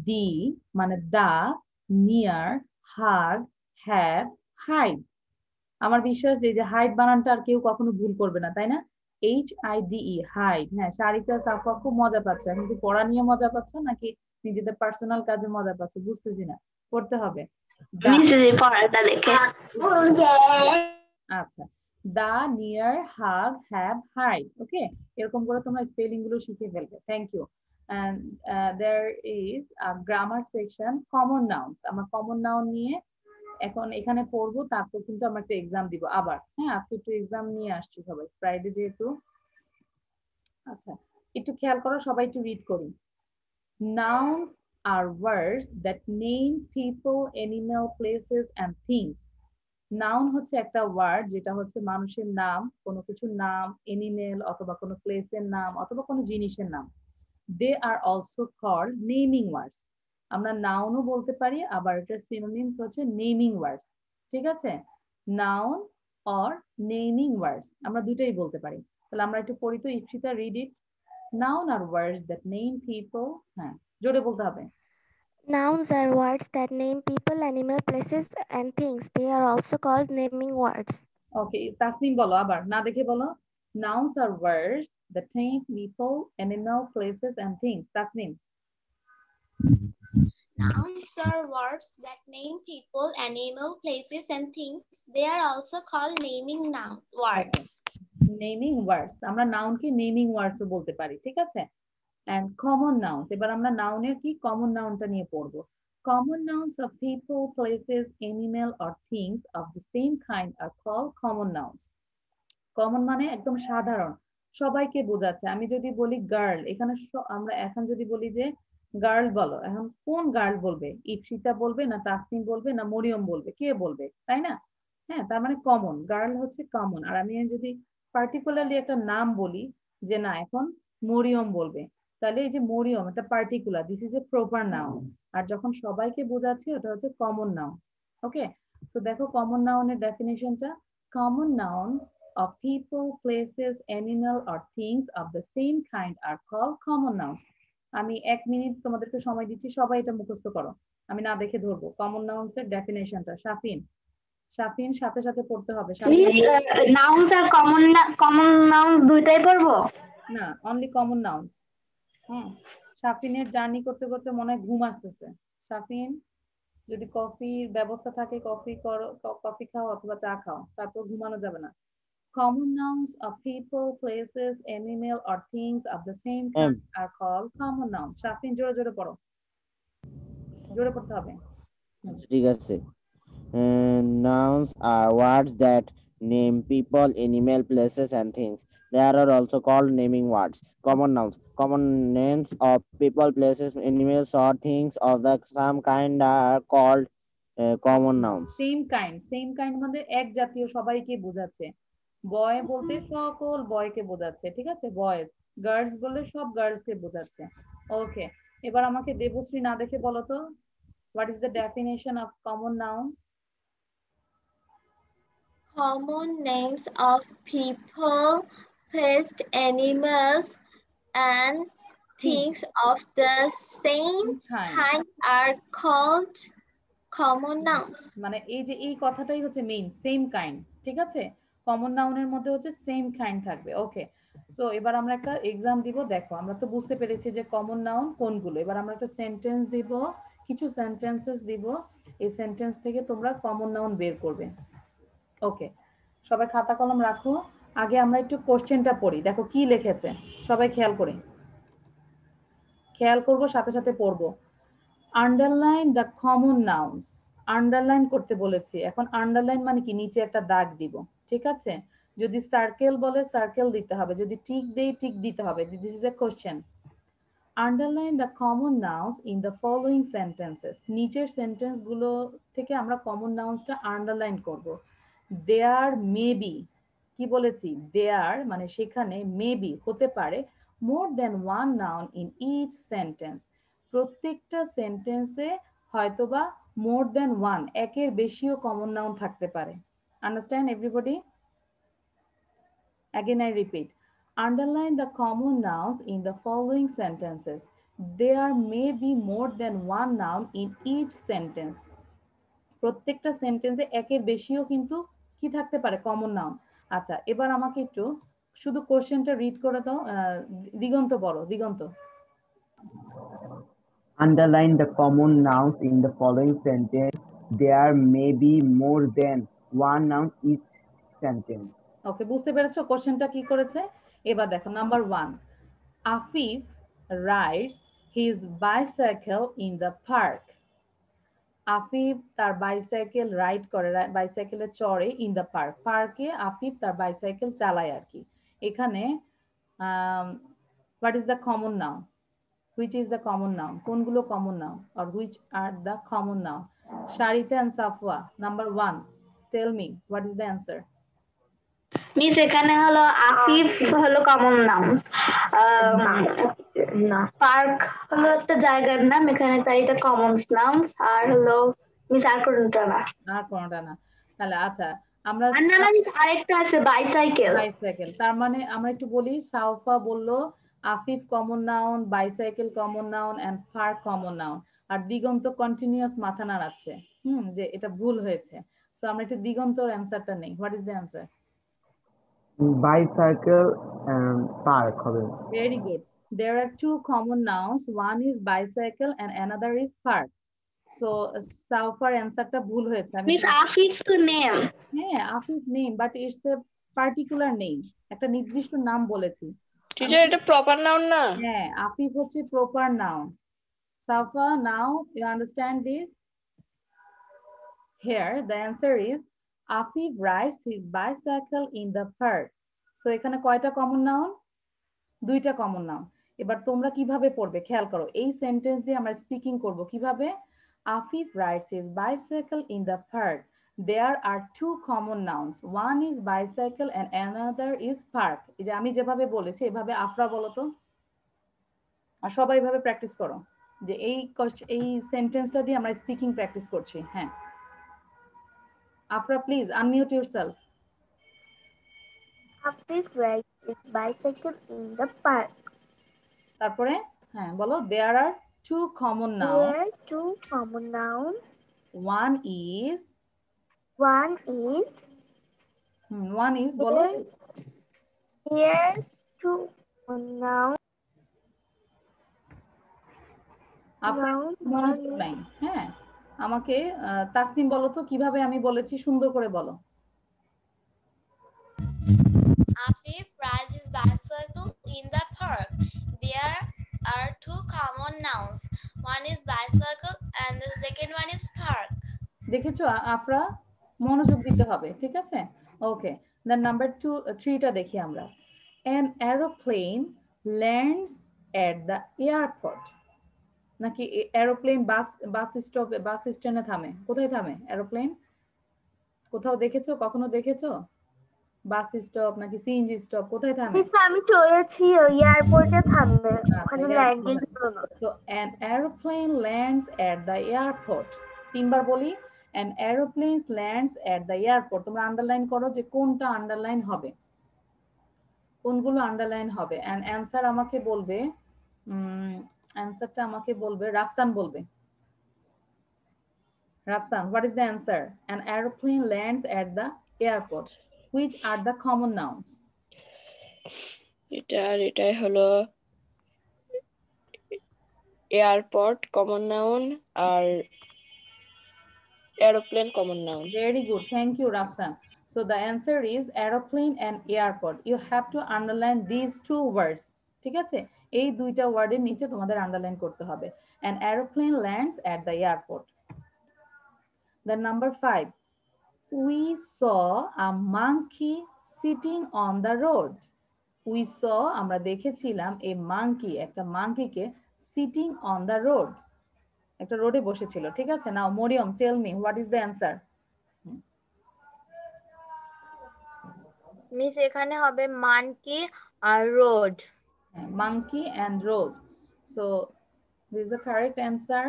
দি মানে দা নিয়ার হাগ হ্যাভ হাইড আমার বিশ্বাস এই যে হাইড বানানটা আর কেউ কখনো ভুল করবে না তাই না HIDE হাইড হ্যাঁ সারিকা সাফা খুব মজা পাচ্ছে এখন কি পড়া নিয়ে মজা পাচ্ছ নাকি নিজেদের পার্সোনাল কাজে মজা পাচ্ছ বুঝতেছি না পড়তে হবে আচ্ছা the near hug have hide okay এরকম করে তোমরা স্পেলিং গুলো শিখে ফেলবে thank you and there is a grammar section common nouns আমরা common noun নিয়ে এখন এখানে পড়বো তারপর কিন্তু আমরা একটা এক্সাম দিব আবার হ্যাঁ আজকে একটু এক্সাম নিয়ে আসছি সবাই ফ্রাইডে যেহেতু আচ্ছা একটু খেয়াল করো সবাই একটু রিড করি nouns are words that name people animal places and things noun হচ্ছে একটা ওয়ার্ড যেটা হচ্ছে মানুষের নাম কোনো কিছুর নাম এনিমেল অথবা কোনো প্লেসের নাম অথবা কোনো জিনিসের নাম দে are also called naming words আমরা নাউনও বলতে পারি আবার এটা সিনোনিমস হচ্ছে নেমিং ওয়ার্ডস ঠিক আছে নাউন অর নেমিং ওয়ার্ডস আমরা দুটোই বলতে পারি তাহলে আমরা একটু পড়ি তো Ipsita read it noun are words that name people হ্যাঁ জোরে বলতে হবে Nouns are words that name people, animal, places, and things. They are also called naming words. Okay, Tasneem bolo abar na dekhe bolo. Nouns are words that name people, animal, places, and things. Tasneem. Nouns are words that name people, animal, places, and things. They are also called naming noun words. Naming words, আমরা noun কি naming ওয়ার্ডসও বলতে পারি, ঠিক আছে। and common nouns, এবার আমরা নাউনের কি কমন নাউনটা নিয়ে পড়বো। Common nouns of people, places, animal or things of the same kind are called common nouns. Common মানে একদম সাধারণ, সবাইকে বোঝাচ্ছে। আমি যদি বলি গার্ল, এখানে আমরা এখন যদি বলি যে গার্ল বলো, এখন কোন গার্ল বলবে? ইপসিতা বলবে না তাসনিম বলবে না মরিয়ম বলবে? কে বলবে, তাই না? হ্যাঁ, তার মানে কমন, গার্ল হচ্ছে কমন। আর আমি যদি পার্টিকুলারলি একটা নাম বলি যে না এখন মরিয়ম বলবে, তাহলে এই যে মরিয়ম এটা particular, this is a proper noun. আর যখন সবাইকে বোঝাচ্ছি ওটা হচ্ছে কমন নাউন। ওকে, তো দেখো কমন নাউনের ডেফিনেশনটা, common nouns of people, places, animal or things of the same kind are called common nouns. আমি 1 মিনিট তোমাদেরকে সময় দিচ্ছি, সবাই এটা মুখস্থ করো, আমি না দেখে ধরবো। কমন নাউন্স এর ডেফিনেশনটা শাফিন, শাফিন সাথে সাথে পড়তে হবে। Miss nouns are common nouns দুইটাই পড়বো? না, অনলি কমন নাউন্স। শাফিনের জার্নি করতে করতে মনে হয় ঘুম আসতেছে। শাফিন, যদি কফির ব্যবস্থা থাকে কফি করো, কফি খাও অথবা চা খাও, তারপর ঘুমানো যাবে না। Common nouns of people, places, animal or things of the same kind are called common nouns. Shafin জোরে জোরে পড়ো, জোরে পড়তে হবে। ঠিক আছে। Nouns are words that name people, animal, places, and things. They are also called naming words. Common nouns. Common names of people, places, animals, or things of the some kind are called common nouns. Same kind মানে এক জাতীয়, সবাইকে বোঝাচ্ছে। বয় বলতে সকল বয়কে বোঝাচ্ছে, ঠিক আছে। বয়েজ, গার্লস বললে সব গার্লসকে বোঝাচ্ছে। ওকে, এবার আমাকে দেবশ্রী না দেখে বলো তো, what is the definition of common nouns? Common names of people, places, animals, and things of the same kind are called common nouns. মানে এই যে এই কথাটাই হচ্ছে মেইন, সেম কাইন্ড, ঠিক আছে। কমন নাউনের মধ্যে হচ্ছে সেম কাইন্ড থাকবে। ওকে, সো এবার আমরা একটা এক্সাম দিব। দেখো আমরা তো বুঝতে পেরেছি যে কমন নাউন কোনগুলো। এবার আমরা একটা সেন্টেন্স দিব, কিছু সেন্টেন্সেস দিব, এই সেন্টেন্স থেকে তোমরা কমন নাউন বের করবে। ওকে, সবাই খাতা কলম রাখো। আগে আমরা একটু কোশ্চেনটা পড়ি, দেখো কি লিখেছে, সবাই খেয়াল করে, খেয়াল করবো, সাথে সাথে পড়বো। Underline the common nouns, underline করতে বলেছি। এখন আন্ডারলাইন মানে কি, নিচে একটা দাগ দিব, ঠিক আছে। যদি সার্কেল বলে সার্কেল দিতে হবে, যদি টিক দেই টিক দিতে হবে। This is A question. Underline the common nouns in the following sentences, নিচের সেন্টেন্স গুলো থেকে আমরা কমন নাউন্সটা আন্ডারলাইন করব। দেয়ার মেবি, কি বলেছি, দেয়ার মানে সেখানে, মেবি হতে পারে, more then one noun in each sentence, প্রত্যেকটা সেন্টেন্সে হয়তোবা মোর দেন ওয়ান, একের বেশিও কমন নাউন থাকতে পারে। Understand everybody? Again I repeat, underline the common nouns in the following sentences. There may be more than one noun in each sentence. প্রত্যেকটা সেন্টেন্সে একের বেশিও কিন্তু কি থাকতে পারে, কমন নাউন। আচ্ছা, এবার আমাকে একটু শুধু কোশ্চেনটা রিড করে দাও। দিগন্ত বলো, দিগন্ত। Underline the common nouns in the following sentence. There may be more than one noun each sentence. ওকে, বুঝতে পেরেছো কোশ্চেনটা কি করেছে? এবার দেখো number 1, Afif rides his bicycle in the park. Afif তার বাইসাইকেল রাইড করে, বাইসাইকেলে চড়ে, ইন দ্য পার্ক, পার্কে আফিফ তার বাইসাইকেল চালায় আর কি। এখানে what is the common noun? Which is the common noun? কোনগুলো common noun, or which are the common noun? Sharita and Safwa, number 1, tell me what is the answer? Miss এখানে হলো আফিফ হলো কমন নাউন, না পার্ক হলো একটা জায়গার নাম, এখানে তাই এটা কমন নাউন। আর হলো মিস আর কোনটা না, আর কোনটা না। তাহলে আচ্ছা আমরা না মিস আরেকটা আছে বাইসাইকেল। বাইসাইকেল, তার মানে আমরা একটু বলি, সাউফা বললো Afif common noun, bicycle common noun and park common noun. আর দিগন্ত কন্টিনিউয়াস মাথা নাড়াচ্ছে যে এটা ভুল হয়েছে। সো আমরা একটু দিগন্তর অ্যানসারটা নেই। What is the answer? Bicycle and park হবে। Very good. There are two common nouns. One is bicycle and another is park. So Saufar answer টা ভুল হয়েছে। Miss Afif to name. হ্যাঁ, Afif name, but it's a particular name, একটা নির্দিষ্ট নাম বলেছি। Teacher এটা প্রপার নাউন না? হ্যাঁ, আফিফ হচ্ছে proper noun. Safa, now you understand this? Here the answer is Afif rides his bicycle in the park. So এখানে কয়টা কমন নাউন? দুইটা কমন নাউন। এবার তোমরা কিভাবে পড়বে খেয়াল করো, এই সেন্টেন্স দিয়ে আমরা স্পিকিং করব কিভাবে? Afif rides his bicycle in the park. There are two common nouns. One is bicycle and another is park. এই যে আমি যেভাবে বলেছি এভাবে আফরা বলো তো, আর সবাই এভাবে প্র্যাকটিস করো যে এই সেন্টেন্সটা দিয়ে আমরা স্পিকিং প্র্যাকটিস করছি। হ্যাঁ, Afra please unmute yourself. Afif rides his bicycle in the park. তারপরে হ্যাঁ বলো, there are two common nouns. There are two common nouns. One is বলো। Here two nouns. আপনার মনোযোগ নাই। হ্যাঁ, আমাকে তাসনিম বলো তো কিভাবে আমি বলেছি, সুন্দর করে বলো। Afif rides his bicycle in the park. There are two common nouns. One is bicycle and the second one is park. দেখেছো আফরা, মনোযোগ দিতে হবে, ঠিক আছে? ওকে, দেন নাম্বার 3টা দেখি আমরা। An aeroplane lands at the airport. নাকি এরোপ্লেন বাস স্ট্যান্ডে থামে? কোথায় থামে এরোপ্লেন? কোথাও দেখেছো, কখনো দেখেছো? বাস স্টপ নাকি সিএনজি স্টপ, কোথায় থামে? আমি চলেছি এয়ারপোর্টে থামবে, ওখানে ল্যান্ডিং হলো। So an aeroplane lands at the airport. তিনবার বলি, an aeroplane lands at the airport. তোমরা আন্ডারলাইন করো যে কোনটা আন্ডারলাইন হবে, কোনগুলো আন্ডারলাইন হবে। এন্ড অ্যানসার আমাকে বলবে, অ্যানসারটা আমাকে বলবে রাফসান বলবে। Rafsan, what is the answer? An aeroplane lands at the airport. Which are the common nouns? এটাই হলো airport common noun R aeroplane common noun. Very good, thank you Rafsan. So the answer is aeroplane and airport. You have to underline these two words. ঠিক আছে, এই দুইটা ওয়ার্ডের নিচে তোমাদের underline করতে হবে। An aeroplane lands at the airport. Then number 5, we saw a monkey sitting on the road. We saw, আমরা দেখেছিলাম, a monkey, একটা মাংকিকে sitting on the road, একটা রোডে বসেছিল। ঠিক আছে, now Maryam tell me what is the answer? Miss এখানে হবে মানকি আর road. monkey and road. So this is the correct answer.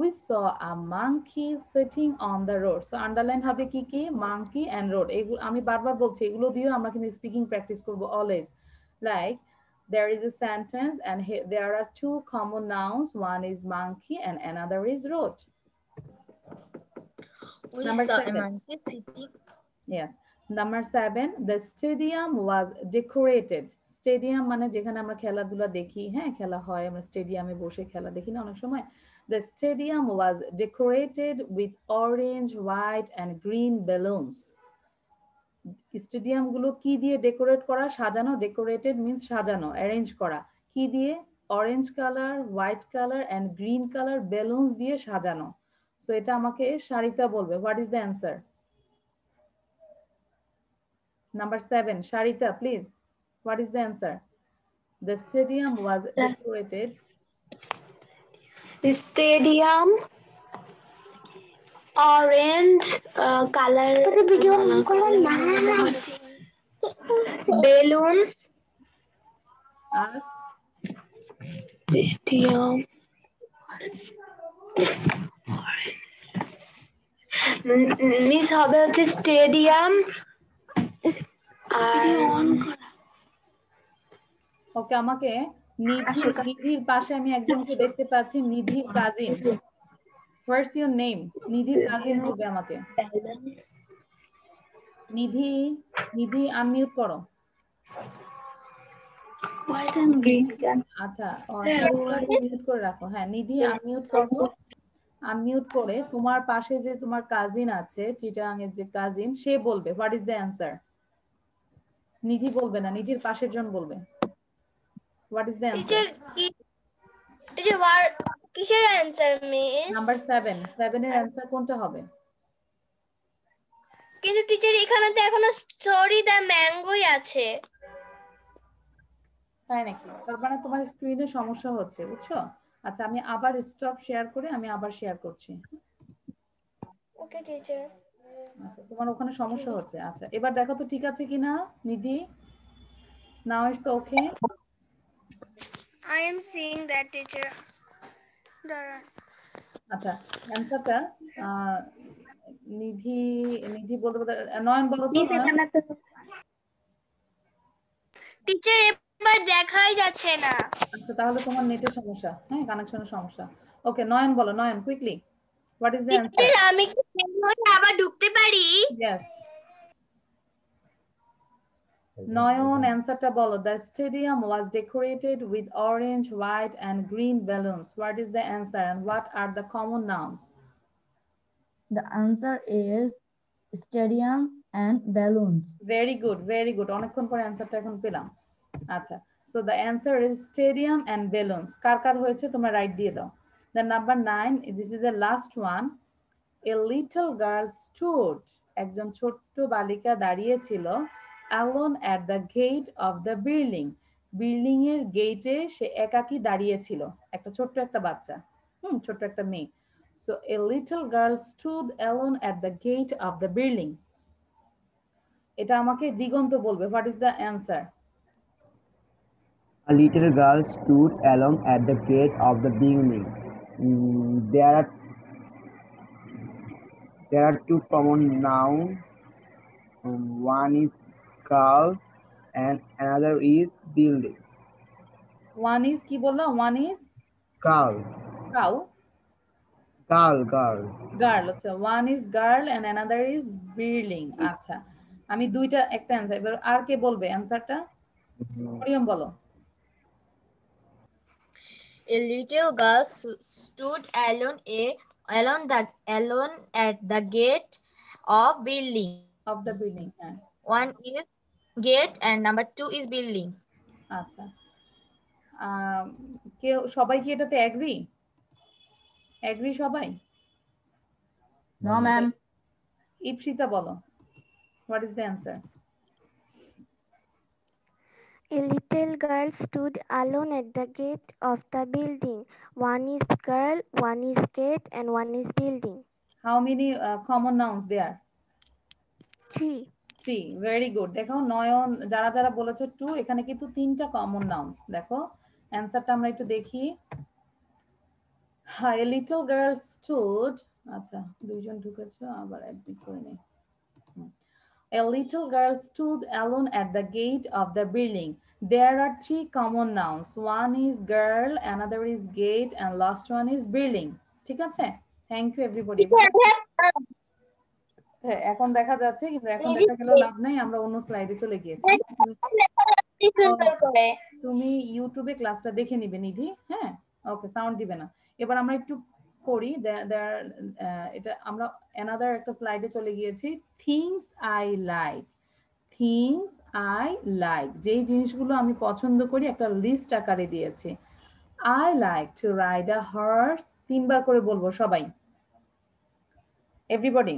We saw a monkey sitting on the road. So underline হবে কি কি? monkey and road. এগুলো আমি বারবার বলছি, এগুলো দিয়েও আমরা কিন্তু স্পিকিং প্র্যাকটিস করব always. Like there is a sentence and here, there are two common nouns. One is monkey and another is road. Number 7. Yes. Number 7, the stadium was decorated. Stadium মানে যেখানে আমরা খেলাধুলা দেখি, হ্যাঁ খেলা হয়, আমরা স্টেডিয়ামে বসে খেলা দেখি না অনেক সময়। The stadium was decorated with orange, white and green balloons. Stadium গুলো কি দিয়ে ডেকোরেট করা? সাজানো। ডেকোরেটেড মিন্স সাজানো, অ্যারেঞ্জ করা। কি দিয়ে? Orange colour, white colour and green colour balloons দিয়ে সাজানো। সো এটা আমাকে শারিতা বলবে, what is the answer? Number 7, Sharita, please. What is the answer? The stadium was decorated. The stadium orange color balloons. Stadium miss হবে হচ্ছে stadium. ওকে, আমাকে নিধির পাশে আমি একজনকে দেখতে পাচ্ছি, নিধির কাজিন। What's your name? নিধির কাজিন বলবে আমাকে। নিধি আনমিউট করো। আচ্ছা, মিউট করে রাখো। হ্যাঁ, নিধি আনমিউট করো। আনমিউট করে তোমার পাশে যে তোমার কাজিন আছে, চিটাগাং এর যে কাজিন, সে বলবে হোয়াট ইজ দ্য অ্যান্সার? নিধি বলবে না, নিধির পাশের জন বলবে। What is the answer? কিসের অ্যান্সার মিস? নাম্বার 7, 7 এর অ্যান্সার কোনটা হবে? কিন্তু টিচার এখানে তো এখনো স্টোরি দ্য ম্যাঙ্গোই আছে। তাই নাকি? তার মানে তোমার স্ক্রিনে সমস্যা হচ্ছে, বুঝছো? আচ্ছা, আমি আবার স্টপ শেয়ার করে আমি আবার শেয়ার করছি। ওকে টিচার। আচ্ছা, তোমার ওখানে সমস্যা হচ্ছে। আচ্ছা, এবার দেখো তো ঠিক আছে কিনা Nidhi. Now it's okay. I am seeing that teacher. আচ্ছা, অ্যান্সারটা নিধি নিধি বলতে বলতে নয়ন বলো তো। নয়ন, টিচার এবার দেখাই যাচ্ছে না। আচ্ছা, তাহলে তোমার নেটের সমস্যা, হ্যাঁ, কানেকশনের সমস্যা। ওকে, নয়ন বলো, Nayan quickly. What is the answer? Teacher আমি কি আবার ঢুকতে পারি? ইয়েস। নয়ন অ্যান্সারটা বলো। The stadium was decorated with orange, white and green balloons. What is the answer and what are the common nouns? The answer is stadium and balloons. Very good, very good. অনেকক্ষণ পরে অ্যান্সারটা এখন পেলাম। আচ্ছা, so the answer is stadium and balloons. কার কার হয়েছে তোমরা রাইট দিয়ে দাও। The number 9, this is the last one. A little girl stood, একজন ছোট্ট বালিকা দাঁড়িয়েছিল, alone at the gate of the building, building এর গেটে সে একাকী দাঁড়িয়েছিল, একটা ছোট্ট একটা বাচ্চা, ছোট্ট একটা মেয়ে। So a little girl stood alone at the gate of the building. এটা আমাকে দিগন্ত বলবে। What is the answer? A little girl stood alone at the gate of the building. There are two common nouns. One is girl and another is building. One is কি বললাম? One is Girl. Cow, Girl. Girl. আচ্ছা, one is girl and another is building. আচ্ছা, আমি দুইটা একটা answer. এবার আর কে বলবে অ্যান্সারটা? মরিয়ম বলো। A little girl stood alone at the gate of building. Of the building, হ্যাঁ। One is gate and number 2 is building. আচ্ছা, কেউ সবাই কি এটাতে এগ্রি? এগ্রি সবাই? No, ma'am. ইপসিতা বলো, what is the answer? A little girl stood alone at the gate of the building. One is girl, one is gate, and one is building. How many common nouns there? 3. 3. Very good. দেখো নয়ন, যারা যারা বলেছো 2, এখানে কিন্তু 3টা common nouns. দেখো অ্যান্সারটা আমরা একটু দেখি। A little girl stood, আচ্ছা দুইজন ঢুকেছো, আবার অ্যাডমিট করে নেই। A little girl stood alone at the gate of the building. There are 3 common nouns. One is girl, another is gate, and last one is building. ঠিক আছে? Thank you everybody. হ্যাঁ, এখন দেখা যাচ্ছে, কিন্তু এখন দেখা গেল লাভ নাই, আমরা অন্য স্লাইডে চলে গিয়েছি। তুমি ইউটিউবে ক্লাসটা দেখে নিবে নিধি, হ্যাঁ? ওকে, সাউন্ড দিবে না। এবার আমরা একটু পড়ি। এটা আমরা অ্যানাদার একটা স্লাইডে চলে গিয়েছি। Things I like, things I like, যেই জিনিসগুলো আমি পছন্দ করি একটা লিস্ট আকারে দিয়েছি। I like to ride a horse, 3 বার করে বলবো সবাই। Everybody,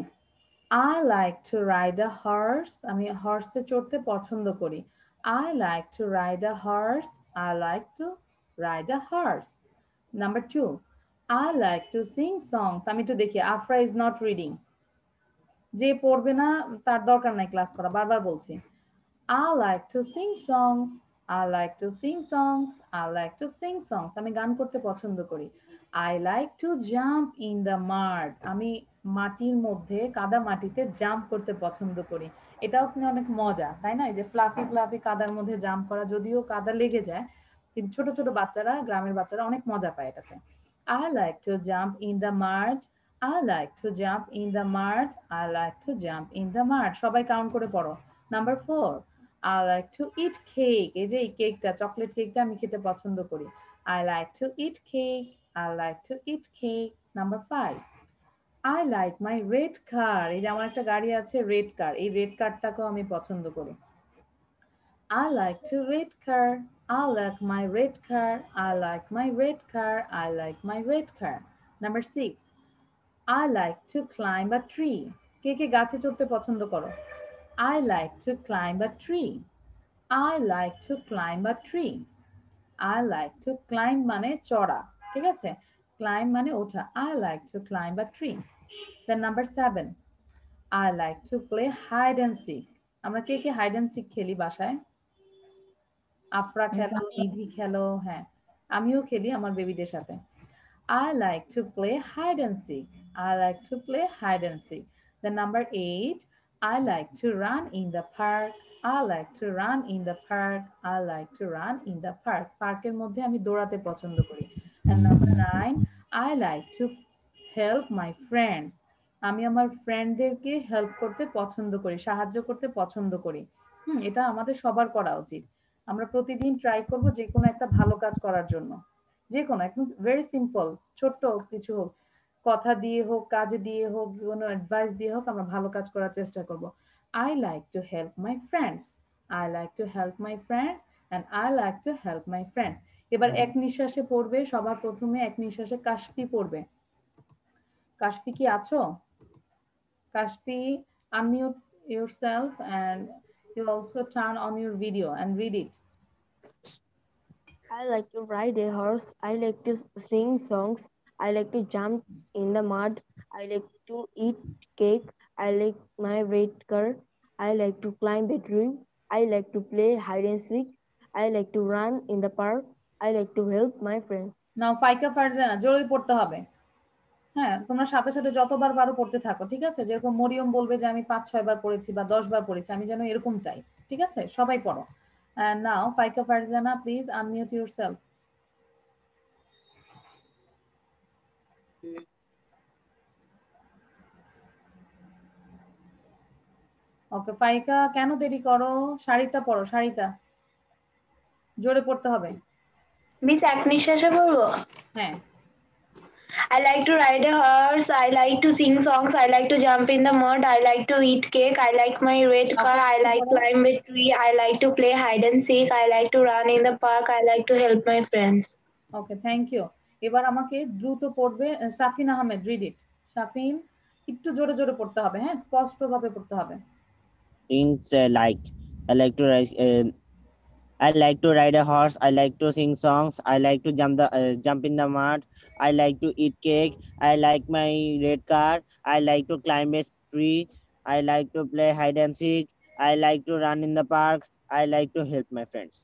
I like to ride a horse. আমি হর্সে চড়তে পছন্দ করি। I like to ride a horse. I like to ride a horse. Number 2, I like to sing songs. আমি একটু দেখি, আফরা is not reading. যে পড়বে না তার দরকার নাই ক্লাস করা, বারবার বলছি। I like to sing songs. I like to sing songs. I like to sing songs. আমি গান করতে পছন্দ করি। I like to jump in the mud. আমি মাটির মধ্যে, কাদা মাটিতে জাম্প করতে পছন্দ করি। এটাও কিন্তু অনেক মজা, তাই না? এই যে ফ্লাফি ফ্লাফি কাদার মধ্যে জাম্প করা, যদিও কাদা লেগে যায়, কিন্তু ছোট ছোট বাচ্চারা, গ্রামের বাচ্চারা অনেক মজা পায় এটাতে। I like to jump in the mud. I like to jump in the mud. I like to jump in the mud. সবাই কাউন্ট করে পড়ো। Number 4, I like to eat cake. এই যে এই কেকটা, চকলেট কেকটা আমি খেতে পছন্দ করি। I like to eat cake. I like to eat cake. Number 5, I like my red car. এই যে আমার একটা গাড়ি আছে রেড কার, এই রেড কারটাকেও আমি পছন্দ করি। I like to red car. I like my red car. I like my red car. I like my red car. Number 6. I like to climb a tree. কে কে গাছে চড়তে পছন্দ করো? I like to climb a tree. I like to climb a tree. I like to climb মানে চড়া, ঠিক আছে? Climb মানে ওঠা. I like to climb a tree. Then number 7. I like to play hide and seek. আমরা কে কে hide and seek খেলি বাসায়? আফরা খেলো, নিধি খেলো, হ্যাঁ আমিও খেলি আমার বেবিদের সাথে। I like to play hide and seek. I like to play hide and seek. The number 8. I like to run in the park. I like to run in the park. I like to run in the park. পার্কের মধ্যে আমি দৌড়াতে পছন্দ করি। And number 9. I like to help my friends. আমি আমার ফ্রেন্ডদেরকে help করতে পছন্দ করি, সাহায্য করতে পছন্দ করি। এটা আমাদের সবার করা উচিত। আমরা প্রতিদিন ট্রাই করব যে কোনো একটা ভালো কাজ করার জন্য। যে কোনো একদম ভেরি সিম্পল, ছোট্ট কিছু হোক, কথা দিয়ে হোক, কাজ দিয়ে হোক, কোনো অ্যাডভাইস দিয়ে হোক, আমরা ভালো কাজ করার চেষ্টা করব। I like to help my friends. I like to help my friends and I like to help my friends. এবার এক নিঃশ্বাসে পড়বে, সবার প্রথমে এক নিঃশ্বাসে কাশফি পড়বে। কাশফি কি আছো? Kashfi, unmute yourself and you also turn on your video and read it. I like to ride a horse. I like to sing songs. I like to jump in the mud. I like to eat cake. I like my red car. I like to climb a tree. I like to play hide and seek. I like to run in the park. I like to help my friends. নাও ফাইকা ফারজানা জোরে পড়তে হবে। হ্যাঁ, তোমরা সাথে সাথে যতবার পারো পড়তে থাকো, ঠিক আছে? যেরকম মরিয়ম বলবে যে আমি 5-6 বার পড়েছি বা 10 বার পড়েছি, আমি যেন এরকম চাই, ঠিক আছে? সবাই পড়ো। And now Faika Farzana, please unmute yourself. ওকে ফাইকা, কেন দেরি করো? শাড়িটা পড়ো, শাড়িটা জোরে পড়তে হবে। মিস এক নিঃশ্বাসে বলবো? হ্যাঁ। I like to ride a horse. I like to sing songs. I like to jump in the mud. I like to eat cake. I like my red car. I like to climb a tree. I like to play hide and seek. I like to run in the park. I like to help my friends. Okay, thank you. এবার আমাকে দ্রুত পড়বে Safin Ahmed, read it. Safin, একটু জোরে জোরে পড়তে হবে, হ্যাঁ, স্পষ্টভাবে পড়তে হবে। Things like I like to ride a horse. I like to sing songs. I like to jump in the mud. I like to eat cake. I like my red car. I like to climb a tree. I like to play hide and seek. I like to run in the park. I like to help my friends.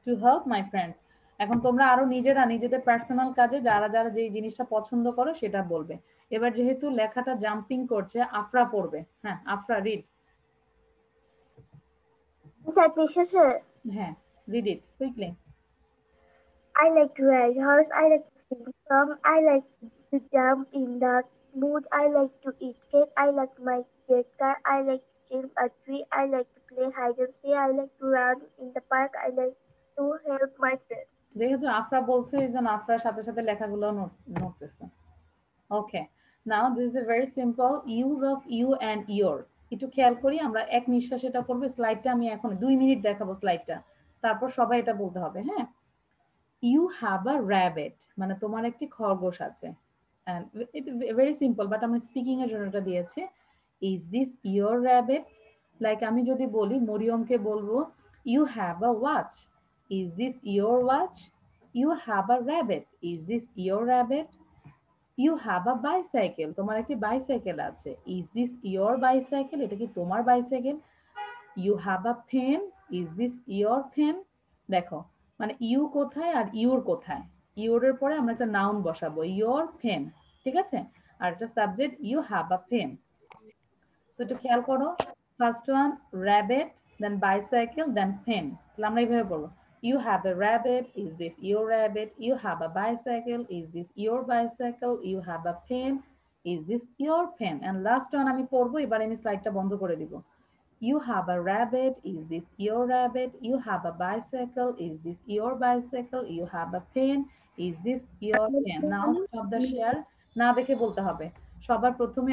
To help my friends. এখন তোমরা আরো নিজেরা নিজেদের personal কাজে যারা যারা যে জিনিসটা পছন্দ করো সেটা বলবে। এবার যেহেতু লেখাটা জাম্পিং করছে, আফরা পড়বে। হ্যাঁ, আফরা রিড। হ্যাঁ, read it quickly. I like to ride horse. I like to sing song. I like to jump in the mud. I like to eat cake. I like my red car. I like to climb a tree. I like to play hide and seek. I like to run in the park. I like to help my friends. দেখেছো আফরা বলছে, এই জন্য আফরার সাথে সাথে লেখাগুলো নোটতেছে। Okay, now this is a very simple use of you and your. একটু খেয়াল করি, আমরা এক নিঃশ্বাসে এটা পড়বে। স্লাইডটা আমি এখন 2 মিনিট দেখাবো স্লাইডটা, তারপর সবাই এটা বলতে হবে। হ্যাঁ, ইউ হ্যাভ আ র্যাবিট মানে তোমার একটি খরগোশ আছে। And it very simple, but আমি স্পিকিং এর জন্য এটা দিয়েছি। Is this your rabbit? Like আমি যদি বলি, মরিয়মকে বলবো you have a watch. Is this your watch? You have a rabbit. Is this your rabbit? You have a bicycle. তোমার একটি বাইসাইকেল আছে। Is this your bicycle? এটা কি তোমার bicycle? You have a pen. Is this your pen? দেখো, মানে you কোথায় আর your কোথায়? ইউর এর পরে আমরা একটা নাউন বসাবো, your pen, ঠিক আছে? আর একটা subject, you have a pen. So একটু খেয়াল করো, first one rabbit, then bicycle, then pen. তাহলে আমরা এইভাবে বলবো, you have a rabbit. Is this your rabbit? You have a bicycle. Is this your bicycle? You have a pen. Is this your pen? And last one আমি পড়বো, এবার আমি স্লাইডটা বন্ধ করে দিব। You have a rabbit. Is this your rabbit? You have a bicycle. Is this your bicycle? You have a pen. Is this your pen? Now stop the share. না দেখে বলতে হবে। সবার প্রথমে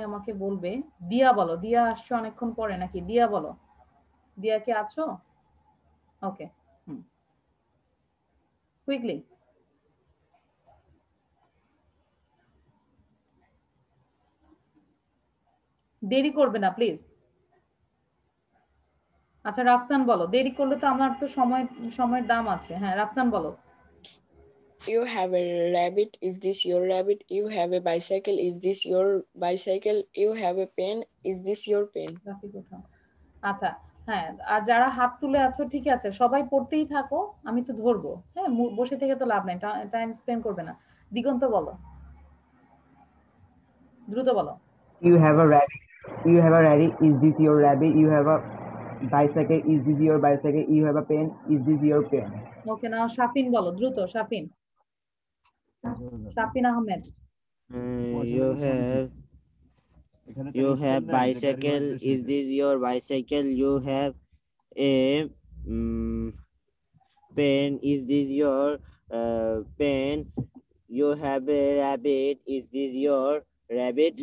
আমাকে বলবে দিয়া বলো। দিয়া আসছো অনেকক্ষণ পরে নাকি? দিয়া বলো। দিয়া কি আছো? ওকে, কুইকলি। দেরি করবে না প্লিজ। আচ্ছা রাফসান বলো, দেরি করলে তো আমার তো সময়ের দাম আছে। হ্যাঁ রাফসান বলো। You have a rabbit. Is this your rabbit? You have a bicycle. Is this your bicycle? You have a pen. Is this your pen? আচ্ছা হ্যাঁ, আর যারা হাত তুলে আছো ঠিক আছে, সবাই পড়তেই থাকো, আমি তো ধরবো। হ্যাঁ, বসে থেকে তো লাভ নেই, টাইম স্পেন্ড করবে না। দিগন্ত বলো, দ্রুত বলো। You have a rabbit. You have a rabbit. Is this your rabbit? You have a bicycle. Is this your bicycle? You have a pen. Is this your pen? ওকে, নাও শাফিন বলো, দ্রুত Shafin. Shafin Ahmed. You have bicycle. Is this your bicycle? You have a pen. Is this your pen? You have a rabbit. Is this your rabbit?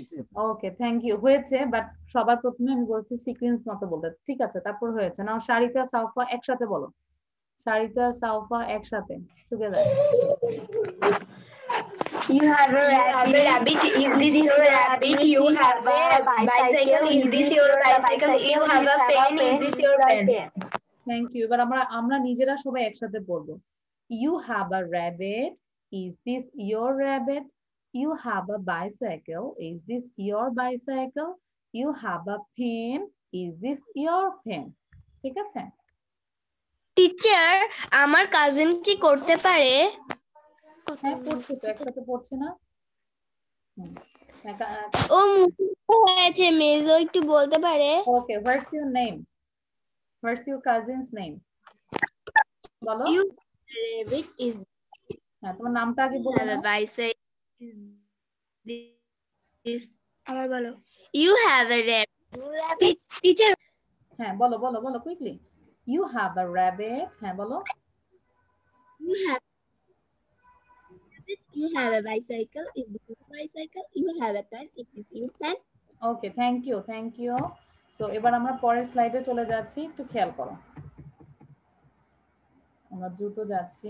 Okay, thank you. হয়েছে, but সবার প্রথমে আমি বলছি sequence মতো বলতে। ঠিক আছে, তারপর হয়েছে। নাও সারিকা সাউফা একসাথে বলো। সারিকা সাউফা একসাথে, together. You have a rabbit. Is this your rabbit? You have a bicycle. Is this your bicycle? You have a pen. Is this your pen? Thank you. এবার আমরা নিজেরা সবাই একসাথে পড়বো। You have a rabbit. Is this your rabbit? You have a bicycle. Is this your bicycle? You have a pen. Is this your pen? ঠিক আছে? Teacher, আমার cousin কি করতে পারে? হ্যাঁ, পড়ছে তো, একসাথে পড়ছে না? ও হয়েছে, মেজো একটু বলতে পারে? ওকে, what's your name? What's your cousin's name? বলো। Rabbit is হ্যাঁ, তোমার নামটা আগে বলো। আবার বলো। You have a rabbit. Teacher, হ্যাঁ বলো বলো বলো quickly. You have a rabbit. হ্যাঁ বলো। You have a bicycle. Is this your bicycle? You have a pen. Is this your pen? Okay, thank you, thank you. So এবার আমরা পরের স্লাইডে চলে যাচ্ছি, একটু খেয়াল করো। আমরা দ্রুত যাচ্ছি।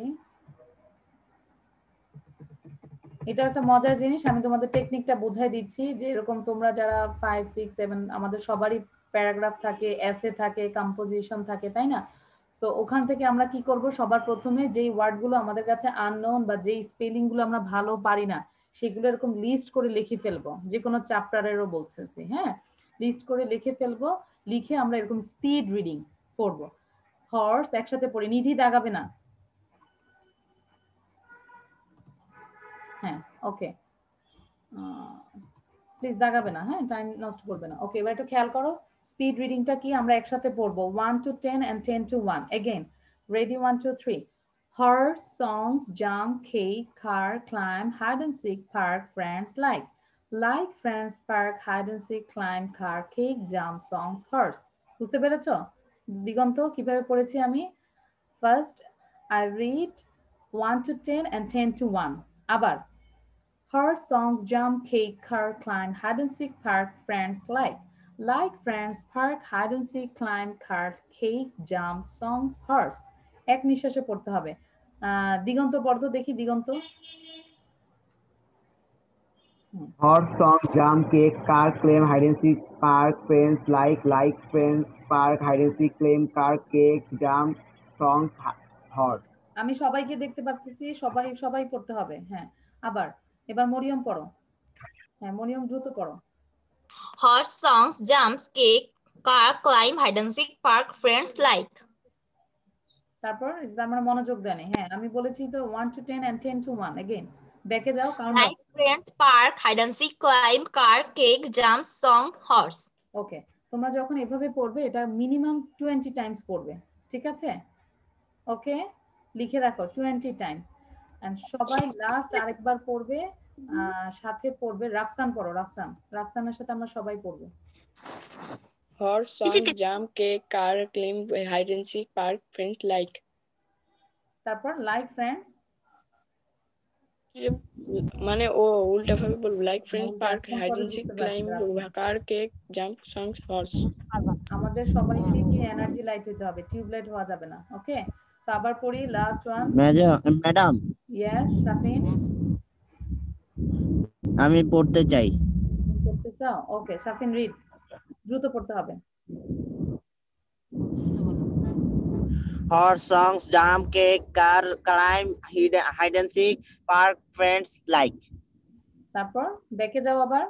এটা একটা মজার জিনিস, আমি তোমাদের টেকনিকটা বোঝাই দিচ্ছি। যে এরকম তোমরা যারা 5, 6, 7, আমাদের সবারই প্যারাগ্রাফ থাকে, এসে থাকে, কম্পোজিশন থাকে, তাই না? সো ওখান থেকে আমরা কি করব, সবার প্রথমে যেই ওয়ার্ডগুলো আমাদের কাছে আননোন বা যেই স্পেলিংগুলো আমরা ভালো পারি না, সেগুলো এরকম লিস্ট করে লিখে ফেলবো। যে কোনো চ্যাপ্টারেরও বলতেছি, হ্যাঁ, লিস্ট করে লিখে ফেলবো। লিখে আমরা এরকম স্পিড রিডিং পড়বো। হর্স একসাথে পড়ি, নিধি দাগাবে না। হ্যাঁ, ওকে, প্লিজ দাগাবে না, হ্যাঁ, টাইম নষ্ট করবে না। ওকে, এবার একটু খেয়াল করো, স্পিড রিডিংটা কি আমরা একসাথে পড়বো। 1 to 10 and 10 to 1. Again, ready, 1, 2, 3. Horse, songs, jump, cake, car, climb, hide and seek, park, friends, like friends, park, hide and seek, climb, car, cake, jump, songs, horse. বুঝতে পেরেছো দিগন্ত কিভাবে পড়েছি আমি? First I read 1 to 10 and 10 to 1. আবার horse, songs, jump, cake, car, climb, hide and seek, park, friends, like friends, park, hide and seek, climb, car, cake, jump, songs, horse. এক নিঃশ্বাসে পড়তে হবে। দিগন্ত পড়তো দেখি, দিগন্ত। Horse, song, jump, cake, car, claim, hide and seek, park, friends, like friends, park, hide and seek, claim, car, cake, jump, songs, horse. আমি সবাইকে দেখতে পাচ্ছি, সবাই পড়তে হবে। হ্যাঁ, এবার মরিয়ম পড়ো। হ্যাঁ, মরিয়ম দ্রুত পড়ো। Horse, songs, jumps, cake, car, climb, hide and seek, park, friends, like. তারপর আমরা মনোযোগ দেন। হ্যাঁ, আমি বলেছি তো 1 to 10 and 10 to 1. Again, ব্যাকে যাও, count. Like, friends, park, hide and seek, climb, car, cake, jump, song, horse. ওকে, তোমরা যখন এভাবে পড়বে এটা মিনিমাম 20 টাইমস পড়বে, ঠিক আছে? ওকে, লিখে রাখো 20 টাইমস। এন্ড সবাই লাস্ট আরেকবার পড়বে, সাথে পড়বে রাফসান পড়ো। রাফসানের সাথে আমরা সবাই পড়বো। Horse, song, jump, cake, car, climb, hide and seek, park, friends, like. তারপর like friends, মানে ও উল্টা ভাবে বলবো লাইক ফ্রেন্ডস উল্টা পার্ক এখন হাইড পরে এন্ড সিক বুঝতে পারছি, ক্লাইম্ব আচ্ছা। কার কেক জাম্প সংস হর্স। আমাদের সবাইকে কি এনার্জি লাইট হতে হবে, টিউবলাইট হওয়া যাবে না। ওকে, সো আবার পড়ি last one. Madam yes Shafin, আমি পড়তে চাই। পড়তে চাও? ওকে শাফিন রিড, দ্রুত পড়তে হবে। Horse, songs, jump, cake, car, climb, hide and seek, park, friends, like. তারপর ব্যাকে যাও, আবার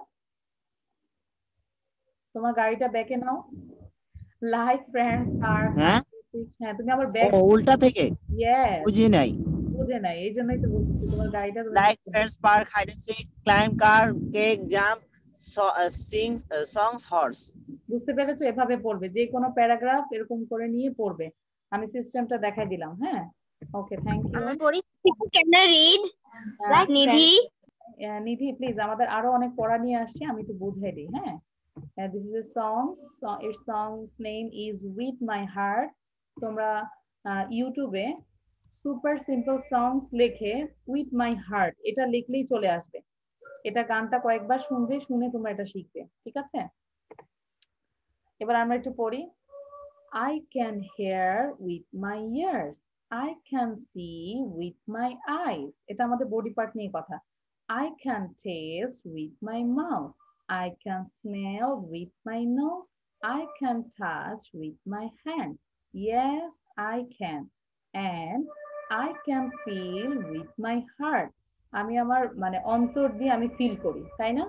তোমার গাড়িটা ব্যাকে নাও। লাইক ফ্রেন্ডস পার্ক, হ্যাঁ হ্যাঁ তুমি আবার ব্যাক। ও উল্টা থেকে ইয়েস, বুঝি নাই। বুঝে নাই, এই জন্যই তো বলতেছি তোমার গাড়িটা তুমি Like friends, park, hide and seek, climb, car, cake, jump, sing, songs, horse. বুঝতে পেরেছো? এভাবে পড়বে, যে কোনো প্যারাগ্রাফ এরকম করে নিয়ে পড়বে। আমি সিস্টেমটা দেখাই দিলাম। হ্যাঁ, okay, thank you. Can I read? Like Nidhi? Nidhi please, আমাদের আরো অনেক পড়া নিয়ে আসছে, আমি একটু বুঝাই দিই। হ্যাঁ, this is A songs, its songs name is with my heart। তোমরা ইউটিউবে সুপার সিম্পল songs লিখে with my heart এটা লিখলেই চলে আসবে। এটা গানটা কয়েকবার শুনবে, শুনে তোমরা এটা শিখবে, ঠিক আছে? এবার আমরা একটু পড়ি। I can hear with my ears, I can see with my eyes। এটা আমাদের বডি পার্ট নিয়ে কথা। I can taste with my mouth, I can smell with my nose, I can touch with my hands, yes I can, and I can feel with my heart। আমি আমার মানে অন্তর দিয়ে আমি ফিল করি, তাই না?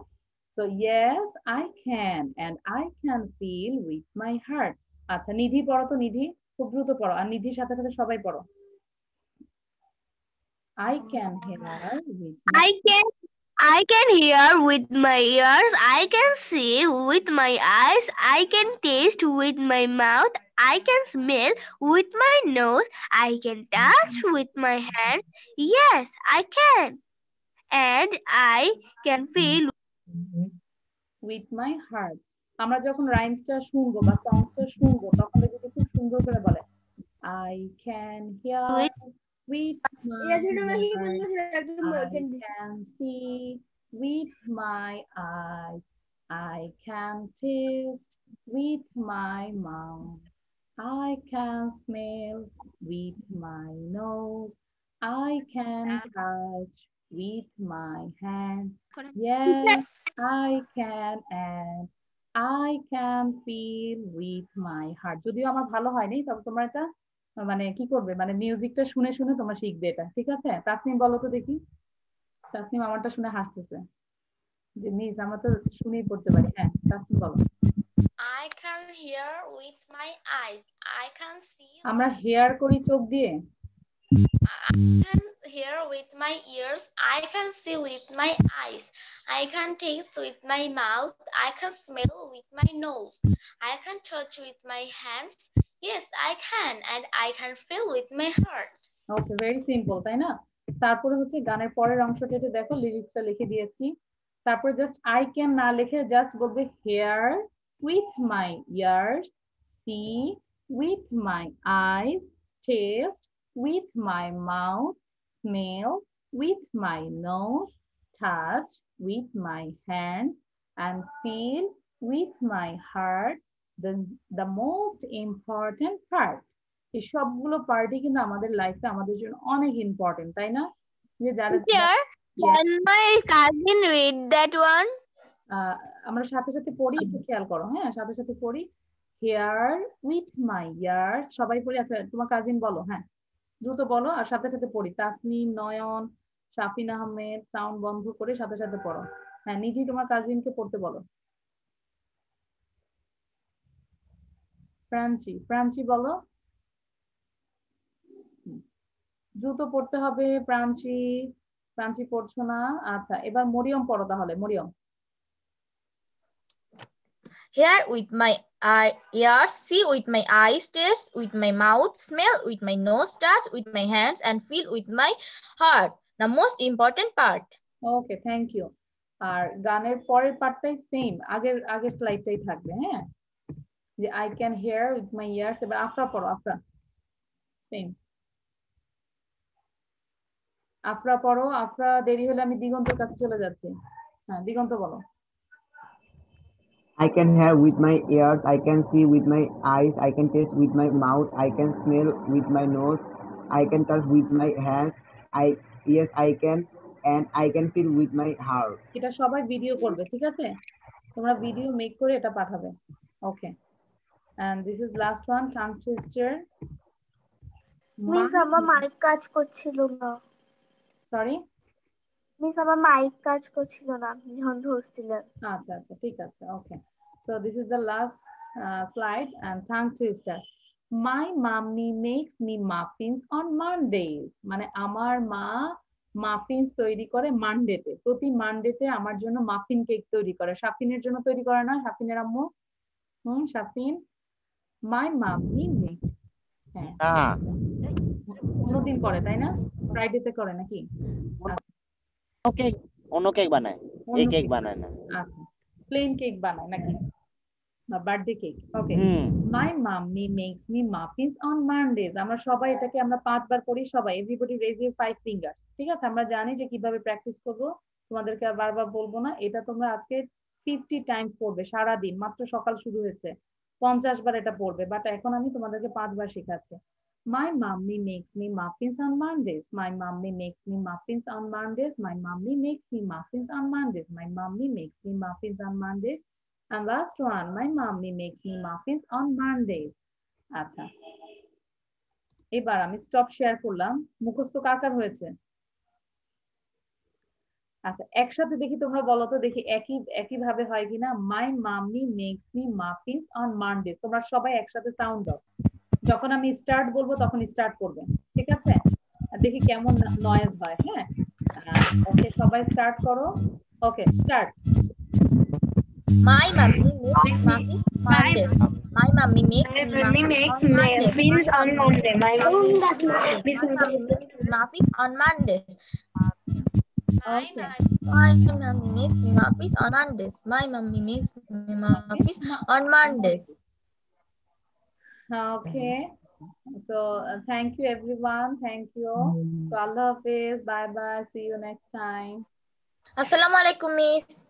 So yes I can and I can feel with my heart। আচ্ছা নিধি পড়ো তো, নিধি খুব দ্রুত পড়ো, আর নিধির সাথে সাথে সবাই পড়ো। I can hear with my I can hear with my ears, I can see with my eyes, I can taste with my mouth, I can smell with my nose, I can touch with my hands, yes I can, and I can feel with my heart। আমরা যখন রাইমসটা শুনবো বা সংসটা শুনবো তখন দেখবে খুব সুন্দর করে বলে I can hear with my heart, I can see with my eyes, I can taste with my mouth, I can smell with my nose, I can touch with my hand, yes I can, and I can feel with my heart। যদিও আমার ভালো হয়নি, তবে তোমরা এটা মানে কি করবে, মানে মিউজিকটা শুনে শুনে তোমরা শিখবে এটা, ঠিক আছে? তাসনিম বলো তো দেখি। তাসনিম আমারটা শুনে হাসতেছে যে মিস আমরা তো শুনেই পড়তে পারি। হ্যাঁ তাসনিম বলো। I can hear with my eyes, I can see আমরা হেয়ার করি চোখ দিয়ে। I can hear with my ears, I can see with my eyes, I can taste with my mouth, I can smell with my nose, I can touch with my hands, yes I can, and I can feel with my heart। Okay, very simple, তাই না? তারপরে হচ্ছে গানের পরের অংশটা একটু দেখো, লিরিক্সটা লিখে দিয়েছি। তারপরে জাস্ট আই ক্যান না লিখে জাস্ট বলবে hear with my ears, see with my eyes, taste with my mouth, smell with my nose, touch with my hands, and feel with my heart, the most important part। এই সবগুলো পার্টই কিন্তু আমাদের লাইফে আমাদের জন্য অনেক ইম্পর্টেন্ট, তাই না? যে যারা Can my cousin read that one? আমরা সাথে সাথে পড়ি, একটু খেয়াল করো। হ্যাঁ, সাথে সাথে পড়ি। হেয়ার উইথ মাই ইয়ার্স, সবাই পড়ি। আচ্ছা তোমার কাজিন বলো, হ্যাঁ দ্রুত বলো, আর সাথে সাথে পড়ি। তাসনিম, নয়ন, শাফিন আহমেদ সাউন্ড বন্ধ করে সাথে সাথে পড়ো। হ্যাঁ নিধি তোমার কাজিনকে পড়তে বলো। প্রাঞ্চি, প্রাঞ্চি বলো, দ্রুত পড়তে হবে। প্রাঞ্চি, প্রাঞ্চি পড়ছো না। আচ্ছা এবার মরিয়ম পড়ো তাহলে। Mariam. Hear with my ears, see with my eyes, taste with my mouth, smell with my nose, touch with my hands, and feel with my heart, the most important part। Okay, thank you. আর গানের পরের পার্টটাই same, আগের আগের স্লাইডটাই থাকবে। হ্যাঁ, যে I can here with my years. এবার আফরা পড়ো, আফরা সেম। আফরা পড়ো, আফরা দেরি হলে আমি দিগন্তর কাছে চলে যাচ্ছি। হ্যাঁ, দিগন্ত বলো। I can hear with my ears, I can see with my eyes, I can taste with my mouth, I can smell with my nose, I can touch with my hands, yes I can, and I can feel with my heart. এটা সবাই video করবে, ঠিক আছে? তোমরা video make করে এটা পাঠাবে। ওকে, and this is last one, tongue twister. Miss আমার মাইক কাজ করছিল না। সরি মিস আমার মাইক কাজ করছিল না আপনি যখন ধরছিলেন। আচ্ছা আচ্ছা, ঠিক আছে। ওকে, so this is the last slide and tongue twister. My mommy makes me muffins on Mondays. মানে আমার মা মাফিনস তৈরি করে মানডেতে। প্রতি মানডেতে আমার জন্য মাফিন কেক তৈরি করে। শাফিনের জন্য তৈরি করে না? শাফিনের আম্মু? শাফিন, my mommy makes, হ্যাঁ অন্যদিন করে তাই না? ফ্রাইডেতে করে নাকি? অন্য কেক বানায়, এই কেক বানায় না। আচ্ছা, প্লেন কেক বানায় নাকি? বা birthday cake. Okay, my mommy makes me muffins on Mondays. আমরা সবাই এটাকে আমরা 5 বার পড়ি সবাই। Everybody raise your 5 fingers. ঠিক আছে, আমরা জানি যে কিভাবে প্র্যাকটিস করব, তোমাদেরকে আর বারবার বলবো না। এটা তোমরা আজকে 50 টাইমস পড়বে সারা দিন, মাত্র সকাল শুরু হয়েছে। 50 বার এটা পড়বে, বাট এখন আমি তোমাদেরকে 5 বার শেখাচ্ছি। My mommy makes me muffins on Mondays. My mommy makes me muffins on Mondays. My mommy makes me muffins on Mondays. My mommy makes me muffins on Mondays. And last one, my mommy makes me muffins on Mondays. আচ্ছা, এবার আমি stop share করলাম। মুখস্থ কার কার হয়েছে? আচ্ছা, একসাথে দেখি তোমরা বলো তো, দেখি একই ভাবে হয় কিনা। My mommy makes me muffins on Mondays. তোমরা সবাই একসাথে সাউন্ড দাও। যখন আমি স্টার্ট বলবো তখন স্টার্ট করবে, ঠিক আছে? দেখি কেমন নয়েজ হয়। হ্যাঁ, ওকে, সবাই স্টার্ট করো। ওকে, start. My mummy makes muffins Mondays. My mummy makes muffins on Monday. My mummy makes muffins on Mondays. Okay. My mummy makes me muffins on Mondays. My mummy makes me muffins on Mondays. Okay. So thank you everyone. Thank you. So Allah Hafiz. Bye bye. See you next time. Assalamualaikum, Miss.